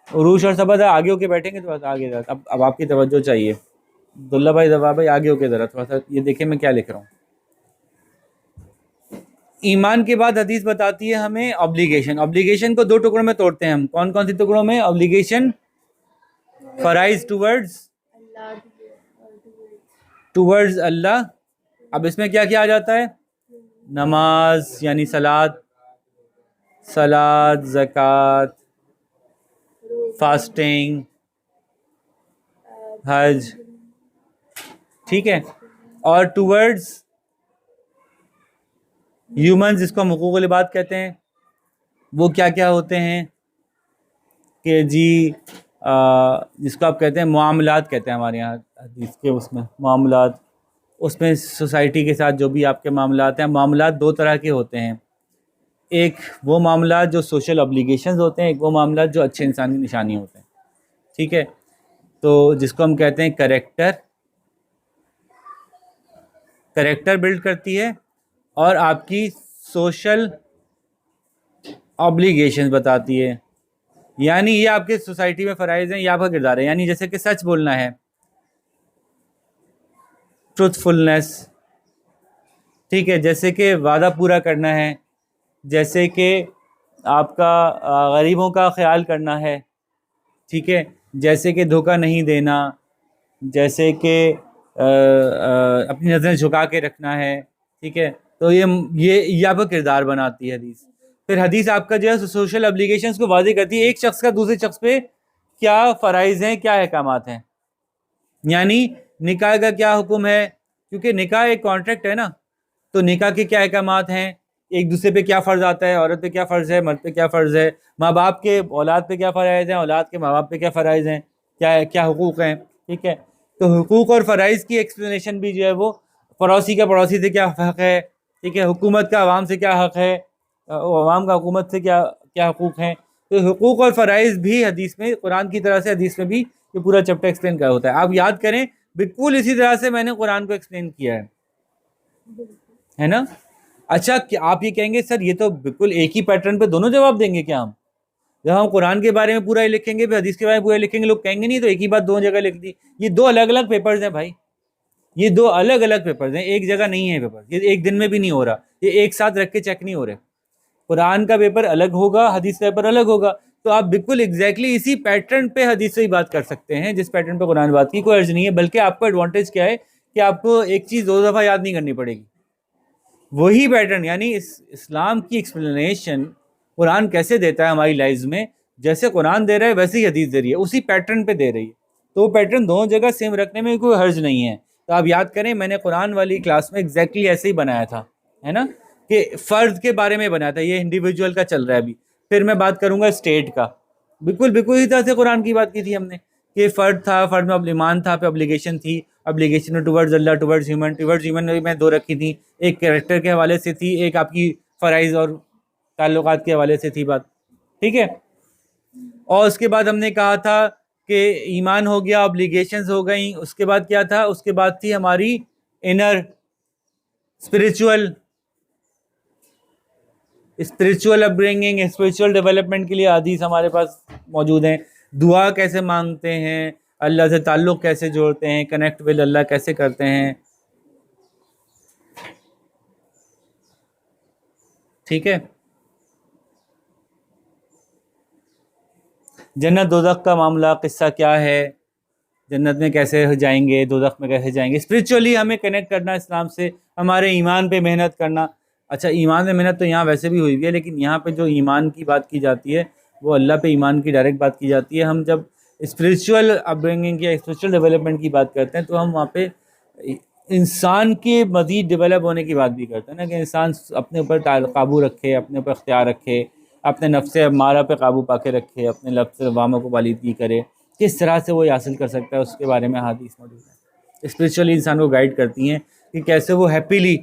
عروج اور سبد. آگے ہو کے بیٹھیں گے تھوڑا سا آگے, اب آپ کی توجہ چاہیے. عبداللہ بھائی, دبا بھائی, آگے ہو کے ذرا تھوڑا سا یہ دیکھیں میں کیا لکھ رہا ہوں. ایمان کے بعد حدیث بتاتی ہے ہمیں آبلیگیشن. آبلیگیشن کو 2 ٹکڑوں میں توڑتے ہیں ہم. کون کون سی ٹکڑوں میں؟ آبلیگیشن فرائض ٹورڈز اللہ. اب اس میں کیا کیا آ جاتا ہے؟ نماز یعنی صلاۃ, زکوٰۃ, فاسٹنگ, حج. ٹھیک ہے, اور ٹورڈز ہیومنز, جس کو ہم حقوق العباد کہتے ہیں, وہ کیا کیا ہوتے ہیں کہ جی جس کو آپ کہتے ہیں معاملات کہتے ہیں ہمارے یہاں حدیث کے, اس میں معاملات, اس میں سوسائٹی کے ساتھ جو بھی آپ کے معاملات ہیں. معاملات 2 طرح کے ہوتے ہیں, ایک وہ معاملات جو سوشل ابلیگیشنز ہوتے ہیں, ایک وہ معاملات جو اچھے انسان کی نشانی ہوتے ہیں. ٹھیک ہے, تو جس کو ہم کہتے ہیں کریکٹر بلڈ کرتی ہے, اور آپ کی سوشل آبلیگیشن بتاتی ہے. یعنی یہ آپ کے سوسائٹی میں فرائض ہیں, یہ آپ کا کردار ہے. یعنی جیسے کہ سچ بولنا ہے, ٹروتھ فلنس. ٹھیک ہے, جیسے کہ وعدہ پورا کرنا ہے, جیسے کہ آپ کا غریبوں کا خیال کرنا ہے. ٹھیک ہے, جیسے کہ دھوکہ نہیں دینا, جیسے کہ اپنی نظریں جھکا کے رکھنا ہے. ٹھیک ہے, تو یہ آپ کا کردار بناتی ہے حدیث. پھر حدیث آپ کا جو ہے سوشل ابلیگیشنز کو واضح کرتی ہے, ایک شخص کا دوسرے شخص پہ کیا فرائض ہیں, کیا احکامات ہیں. یعنی نکاح کا کیا حکم ہے, کیونکہ نکاح ایک کانٹریکٹ ہے نا, تو نکاح کے کیا احکامات ہیں, ایک دوسرے پہ کیا فرض آتا ہے, عورت پہ کیا فرض ہے, مرد پہ کیا فرض ہے, ماں باپ کے اولاد پہ کیا فرائض ہیں, اولاد کے ماں باپ پہ کیا فرائض ہیں, کیا حقوق ہیں. ٹھیک ہے, تو حقوق اور فرائض کی ایکسپلینیشن بھی جو ہے وہ پڑوسی کا پڑوسی سے کیا حق ہے، ٹھیک ہے، حکومت کا عوام سے کیا حق ہے، عوام کا حکومت سے کیا کیا حقوق ہیں، تو حقوق اور فرائض بھی حدیث میں، قرآن کی طرح سے حدیث میں بھی یہ پورا چیپٹر ایکسپلین کیا ہوتا ہے. آپ یاد کریں بالکل اسی طرح سے میں نے قرآن کو ایکسپلین کیا ہے نا. اچھا آپ یہ کہیں گے سر یہ تو بالکل ایک ہی پیٹرن پہ دونوں جواب دیں گے کیا؟ ہم جب ہم قرآن کے بارے میں پورا ہی لکھیں گے پھر حدیث کے بارے میں پورا لکھیں گے، لوگ کہیں گے نہیں تو ایک ہی بات دو جگہ لکھ دی. یہ دو الگ الگ پیپرز ہیں بھائی، یہ دو الگ الگ پیپرز ہیں، ایک جگہ نہیں ہے پیپر، یہ ایک دن میں بھی نہیں ہو رہا، یہ ایک ساتھ رکھ کے چیک نہیں ہو رہے. قرآن کا پیپر الگ ہوگا، حدیث کا پیپر الگ ہوگا. تو آپ بالکل ایگزیکٹلی اسی پیٹرن پہ حدیث سے ہی بات کر سکتے ہیں جس پیٹرن پہ قرآن بات کی، کوئی عرض نہیں ہے. بلکہ آپ کو ایڈوانٹیج کیا ہے کہ آپ کو ایک چیز دو دفعہ یاد نہیں کرنی پڑے گی. وہی پیٹرن یعنی اسلام کی ایکسپلینیشن قرآن کیسے دیتا ہے ہماری لائفز میں، جیسے قرآن دے رہا ہے ویسے ہی حدیث دے رہی ہے، اسی پیٹرن پہ دے رہی ہے. تو وہ پیٹرن دونوں جگہ سیم رکھنے میں کوئی حرج نہیں ہے. تو آپ یاد کریں میں نے قرآن والی کلاس میں ایگزیکٹلی ایسے ہی بنایا تھا، ہے نا، کہ فرد کے بارے میں بنایا تھا، یہ انڈیویجول کا چل رہا ہے ابھی. پھر میں بات کروں گا اسٹیٹ کا، بالکل اسی طرح سے قرآن کی بات کی تھی ہم نے کہ فرد تھا، فرد میں ایمان تھا، پہ ابلیگیشن تھی، ابلیگیشن ٹورڈز اللہ، ٹورڈز ہیومن میں دو رکھی تھی، ایک کریکٹر کے حوالے سے تھی، ایک آپ کی فرائض اور تعلقات کے حوالے سے تھی بات، ٹھیک ہے. اور اس کے بعد ہم نے کہا تھا کہ ایمان ہو گیا، ابلیگیشنز ہو گئیں، اس کے بعد کیا تھا، اس کے بعد تھی ہماری انر اسپریچول اپ برنگنگ، اسپریچول ڈیولپمنٹ کے لیے حدیث ہمارے پاس موجود ہیں. دعا کیسے مانگتے ہیں، اللہ سے تعلق کیسے جوڑتے ہیں، کنیکٹ ود اللہ کیسے کرتے ہیں، ٹھیک ہے. جنت دوزخ کا معاملہ قصہ کیا ہے، جنت میں کیسے جائیں گے، دوزخ میں کیسے جائیں گے، اسپریچولی ہمیں کنیکٹ کرنا اسلام سے، ہمارے ایمان پہ محنت کرنا. اچھا ایمان میں محنت تو یہاں ویسے بھی ہوئی ہے، لیکن یہاں پہ جو ایمان کی بات کی جاتی ہے وہ اللہ پہ ایمان کی ڈائریکٹ بات کی جاتی ہے. ہم جب اسپریچول اپ برنگنگ یا اسپریچول ڈیولپمنٹ کی بات کرتے ہیں تو ہم وہاں پہ انسان کے مزید ڈیولپ ہونے کی بات بھی کرتے ہیں نا، کہ انسان اپنے اوپر قابو رکھے، اپنے اوپر اختیار رکھے، اپنے نفس امارہ پہ قابو پا کے رکھے، اپنے نفس لوامہ کو بالیدگی کرے. کس طرح سے وہ حاصل کر سکتا ہے، اس کے بارے میں حدیث موجود ہے. اسپریچولی انسان کو گائیڈ کرتی ہیں کہ کیسے وہ ہیپیلی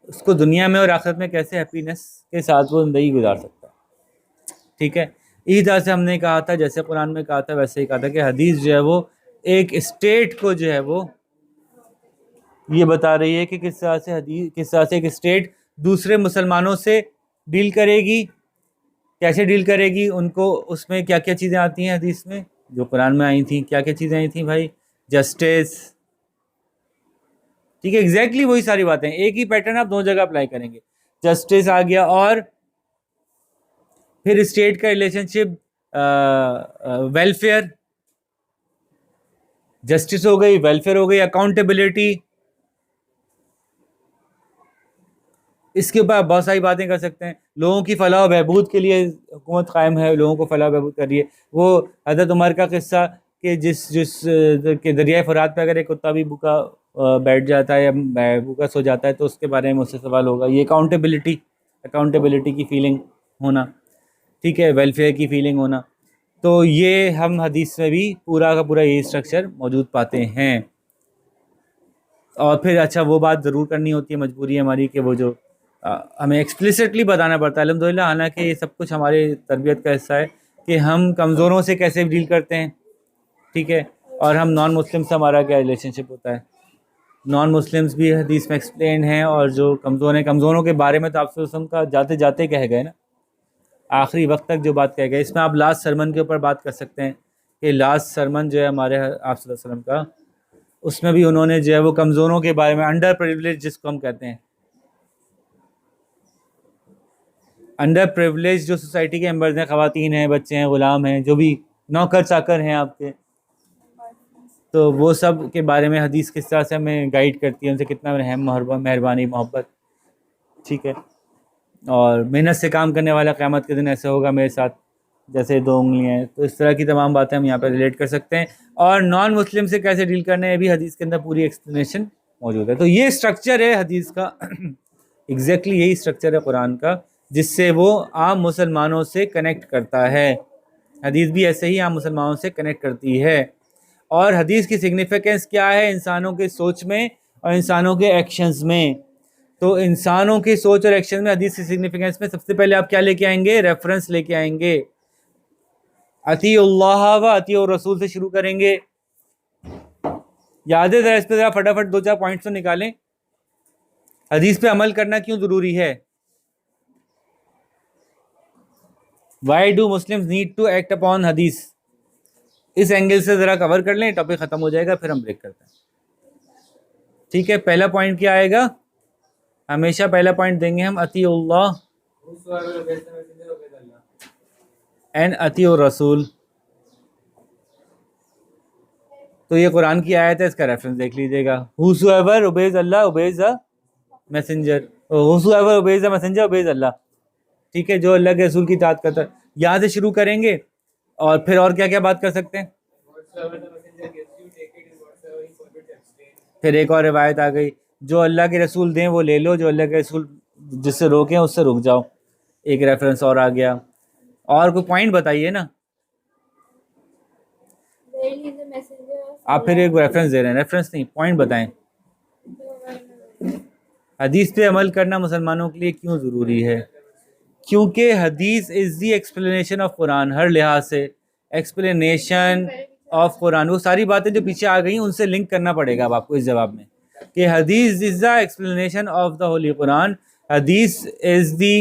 اس کو دنیا میں اور آخرت میں کیسے ہیپینس کے ساتھ وہ زندگی گزار سکتا ہے، ٹھیک ہے. اسی طرح سے ہم نے کہا تھا جیسے قرآن میں کہا تھا ویسے ہی کہا تھا کہ حدیث جو ہے وہ ایک اسٹیٹ کو جو ہے وہ یہ بتا رہی ہے کہ کس طرح سے ایک اسٹیٹ دوسرے مسلمانوں سے ڈیل کرے گی، کیسے ڈیل کرے گی، ان کو اس میں کیا کیا چیزیں آتی ہیں حدیث میں جو قرآن میں آئی تھیں. کیا کیا چیزیں آئی تھیں بھائی؟ جسٹس، ٹھیک ہے، ایگزیکٹلی وہی ساری باتیں، ایک ہی پیٹرن آپ دو جگہ اپلائی کریں گے. جسٹس آ گیا، اور پھر اسٹیٹ کا ریلیشن شپ، ویلفیئر، جسٹس ہو گئی، ویلفیئر ہو گئی، اکاؤنٹیبلٹی. اس کے اوپر آپ بہت ساری باتیں کر سکتے ہیں. لوگوں کی فلاح و بہبود کے لیے حکومت قائم ہے، لوگوں کو فلاح و بہبود کر رہی ہے. وہ حضرت عمر کا قصہ کہ جس کے دریائے فرات پہ اگر ایک کتا بھی بھوکا بیٹھ جاتا ہے یا بھوکا سو جاتا ہے تو اس کے بارے میں اس سے سوال ہوگا. یہ اکاؤنٹیبلٹی کی فیلنگ ہونا، ٹھیک ہے، ویلفیئر کی فیلنگ ہونا. تو یہ ہم حدیث میں بھی پورا کا پورا یہ اسٹرکچر موجود پاتے ہیں. اور پھر اچھا وہ بات ضرور کرنی ہوتی ہے، مجبوری ہے ہماری کہ وہ جو ہمیں ایکسپلیسٹلی بتانا پڑتا ہے الحمدللہ، حالانکہ یہ سب کچھ ہماری تربیت کا حصہ ہے کہ ہم کمزوروں سے کیسے ڈیل کرتے ہیں، ٹھیک ہے، اور ہم نان مسلم سے ہمارا کیا ریلیشن شپ ہوتا ہے. نان مسلمس بھی حدیث میں ایکسپلین ہیں، اور جو کمزور ہیں، کمزوروں کے بارے میں تو آپ صلی اللہ علیہ وسلم کا جاتے جاتے کہہ گئے نا، آخری وقت تک جو بات کہہ گئے. اس میں آپ لاسٹ سرمن کے اوپر بات کر سکتے ہیں کہ لاسٹ سرمن جو ہے ہمارے آپ صلی اللہ علیہ وسلم کا، اس میں بھی انہوں نے جو ہے وہ کمزوروں کے بارے میں، انڈر پریولیج جس کو ہم کہتے ہیں، انڈر پریولیج جو سوسائٹی کے ممبرز ہیں، خواتین ہیں، بچے ہیں، غلام ہیں، جو بھی نوکر چاکر ہیں آپ کے، تو وہ سب کے بارے میں حدیث کس طرح سے ہمیں گائیڈ کرتی ہے، ان سے کتنا رحم، مہربانی، محبت، ٹھیک ہے. اور محنت سے کام کرنے والا قیامت کے دن ایسے ہوگا میرے ساتھ جیسے دو انگلیاں ہیں. تو اس طرح کی تمام باتیں ہم یہاں پہ ریلیٹ کر سکتے ہیں. اور نان مسلم سے کیسے ڈیل کرنا ہے، یہ بھی حدیث کے اندر پوری ایکسپلینیشن موجود ہے. تو یہ اسٹرکچر ہے حدیث کا، ایگزیکٹلی یہی اسٹرکچر ہے قرآن کا، جس سے وہ عام مسلمانوں سے کنیکٹ کرتا ہے. حدیث بھی ایسے ہی عام مسلمانوں سے کنیکٹ کرتی ہے. اور حدیث کی سگنیفیکنس کیا ہے انسانوں کے سوچ میں اور انسانوں کے ایکشنز میں. تو انسانوں کی سوچ اور ایکشن میں حدیث کی سگنیفیکنس میں سب سے پہلے آپ کیا لے کے آئیں گے؟ ریفرنس لے کے آئیں گے. اطیع اللہ و اطیع الرسول سے شروع کریں گے. یاد ہے ذرا اس پہ ذرا فٹافٹ 2-4 پوائنٹس تو نکالیں. حدیث پہ عمل کرنا کیوں ضروری ہے؟ Why do Muslims need to act upon حدیث؟ اس اینگل سے ذرا کور کر لیں, ٹاپک ختم ہو جائے گا, پھر ہم بریک کرتے ہیں. ٹھیک ہے, پہلا پوائنٹ کیا آئے گا؟ ہمیشہ پہلا پوائنٹ دیں گے ہم اطیع اللہ اینڈ اطیع الرسول. تو یہ قرآن کی آیت ہے, اس کا ریفرنس دیکھ لیجیے گا. whosoever obeys Allah obeys the messenger. whosoever obeys the messenger obeys Allah. ٹھیک ہے, جو اللہ کے رسول کی اطاعت کرتا ہے. یہاں سے شروع کریں گے اور پھر اور کیا کیا بات کر سکتے ہیں. پھر ایک اور روایت آ گئی, جو اللہ کے رسول دیں وہ لے لو, جو اللہ کے رسول جس سے روکیں اس سے رک جاؤ. ایک ریفرنس اور آ گیا. اور کوئی پوائنٹ بتائیے نا. آپ پھر ایک ریفرنس دے رہے ہیں, ریفرنس نہیں پوائنٹ بتائیں. حدیث پہ عمل کرنا مسلمانوں کے لیے کیوں ضروری ہے؟ کیونکہ حدیث از دی ایکسپلینیشن آف قرآن. ہر لحاظ سے ایکسپلینیشن آف قرآن. وہ ساری باتیں جو پیچھے آ گئی ان سے لنک کرنا پڑے گا اب آپ کو اس جواب میں, کہ hadith is the explanation of the holy Quran. Hadith is the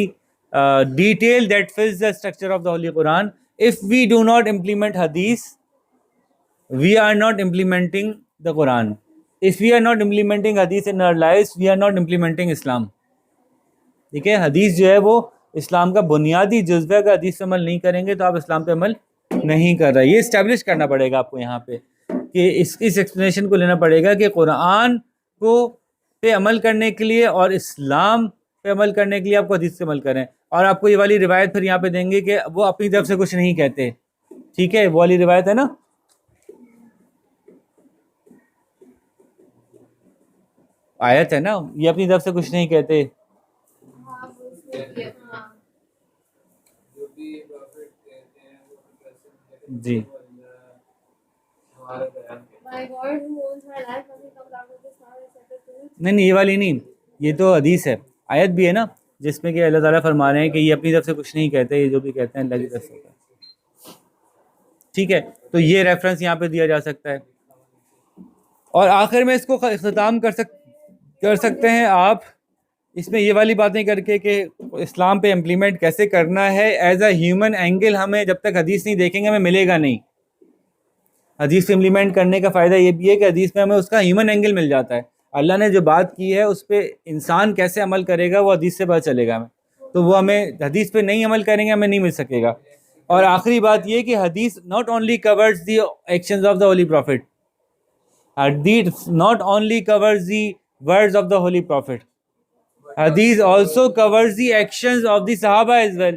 detail that fills the structure of the Holy Quran. If we do not implement Hadith, we are not implementing the Quran. If we are not implementing Hadith in our lives, we are not implementing Islam. ٹھیک ہے, حدیث جو ہے وہ اسلام کا بنیادی جزو ہے. اگر حدیث پہ عمل نہیں کریں گے تو آپ اسلام پہ عمل نہیں کر رہے. یہ اسٹیبلش کرنا پڑے گا آپ کو یہاں پہ, کہ اس ایکسپلینیشن کو لینا پڑے گا کہ قرآن کو پہ عمل کرنے کے لیے اور اسلام پہ عمل کرنے کے لیے آپ کو حدیث سے عمل کریں. اور آپ کو یہ والی روایت پھر یہاں پہ دیں گے کہ وہ اپنی طرف سے کچھ نہیں کہتے. ٹھیک ہے, وہ والی روایت ہے نا, آیت ہے نا, یہ اپنی طرف سے کچھ نہیں کہتے. جی نہیں, یہ والی نہیں, یہ تو حدیث ہے. آیت بھی ہے نا جس میں کہ اللہ تعالیٰ فرما رہے ہیں کہ یہ اپنی طرف سے کچھ نہیں کہتے, یہ جو بھی کہتے ہیں اللہ کی طرف سے ہوتا ہے. ٹھیک ہے, تو یہ ریفرنس یہاں پہ دیا جا سکتا ہے. اور آخر میں اس کو اختتام کر سکتے ہیں آپ اس میں یہ والی باتیں کر کے کہ اسلام پہ امپلیمنٹ کیسے کرنا ہے. ایز اے ہیومن اینگل ہمیں جب تک حدیث نہیں دیکھیں گے ہمیں ملے گا نہیں. حدیث پہ امپلیمنٹ کرنے کا فائدہ یہ بھی ہے کہ حدیث میں ہمیں اس کا ہیومن اینگل مل جاتا ہے. اللہ نے جو بات کی ہے اس پہ انسان کیسے عمل کرے گا وہ حدیث سے پتہ چلے گا ہمیں. تو وہ ہمیں حدیث پہ نہیں عمل کریں گے ہمیں نہیں مل سکے گا. اور آخری بات یہ کہ hadith not only covers the actions of the holy prophet, hadith not only covers the words of the holy prophet, hadith also covers the actions of the sahaba as well.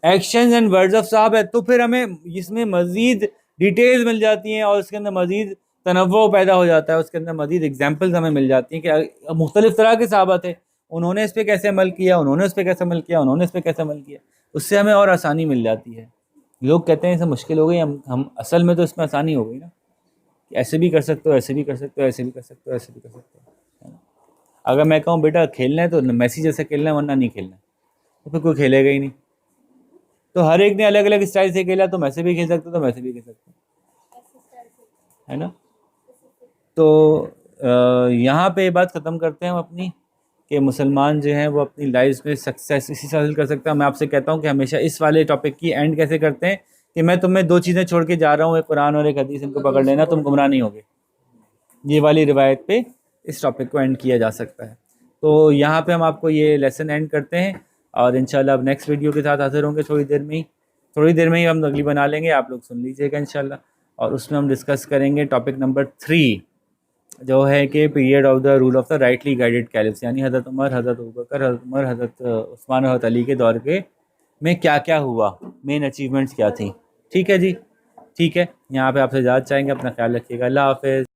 Actions and words of sahaba. تو پھر ہمیں اس میں مزید ڈیٹیلز مل جاتی ہیں اور اس کے اندر مزید تنوع پیدا ہو جاتا ہے. اس کے اندر مزید ایگزامپلز ہمیں مل جاتی ہیں کہ مختلف طرح کے صحابہ تھے, انہوں نے اس پہ کیسے عمل کیا, انہوں نے اس پہ کیسے عمل کیا, انہوں نے اس پہ کیسے عمل کیا. اس سے ہمیں اور آسانی مل جاتی ہے. لوگ کہتے ہیں اسے مشکل ہو گئی, ہم اصل میں تو اس میں آسانی ہو گئی نا, کہ ایسے بھی کر سکتے ہو, ایسے بھی کر سکتے ہو, ایسے بھی کر سکتے ہو, ایسے بھی کر سکتے ہو. اگر میں کہوں بیٹا کھیلنا ہے تو میسی جیسے کھیلنا ہے ورنہ نہیں کھیلنا ہے, تو پھر کوئی کھیلے گا ہی نہیں. تو ہر ایک نے الگ الگ اسٹائل سے کھیلا, تو میں سے بھی کھیل سکتا ہوں, تو میں سے بھی کھیل سکتا ہوں, ہے نا. تو یہاں پہ یہ بات ختم کرتے ہیں ہم اپنی, کہ مسلمان جو ہیں وہ اپنی لائف میں سکسیس اسی سے حاصل کر سکتا ہے. میں آپ سے کہتا ہوں کہ ہمیشہ اس والے ٹاپک کی اینڈ کیسے کرتے ہیں کہ میں تمہیں 2 چیزیں چھوڑ کے جا رہا ہوں, ایک قرآن اور ایک حدیث, ان کو پکڑ لینا, تم گمراہ نہیں ہوگے. یہ والی روایت پہ اس ٹاپک کو اینڈ کیا جا سکتا ہے. تو یہاں پہ ہم آپ کو یہ لیسن اینڈ کرتے ہیں, اور انشاءاللہ اب نیکسٹ ویڈیو کے ساتھ حاضر ہوں گے تھوڑی دیر میں ہی ہم اگلی بنا لیں گے, آپ لوگ سن لیجیے گا انشاءاللہ. اور اس میں ہم ڈسکس کریں گے ٹاپک نمبر 3, جو ہے کہ period of the rule of the rightly guided caliphs, یعنی حضرت عمر, حضرت ابوبکر, حضرت عمر, حضرت عثمان اور حضرت علی کے دور کے میں کیا کیا ہوا, مین اچیومنٹس کیا تھیں. ٹھیک ہے جی, ٹھیک ہے. یہاں پہ آپ سے اجازت چاہیں گے, اپنا خیال رکھیے گا. اللہ حافظ.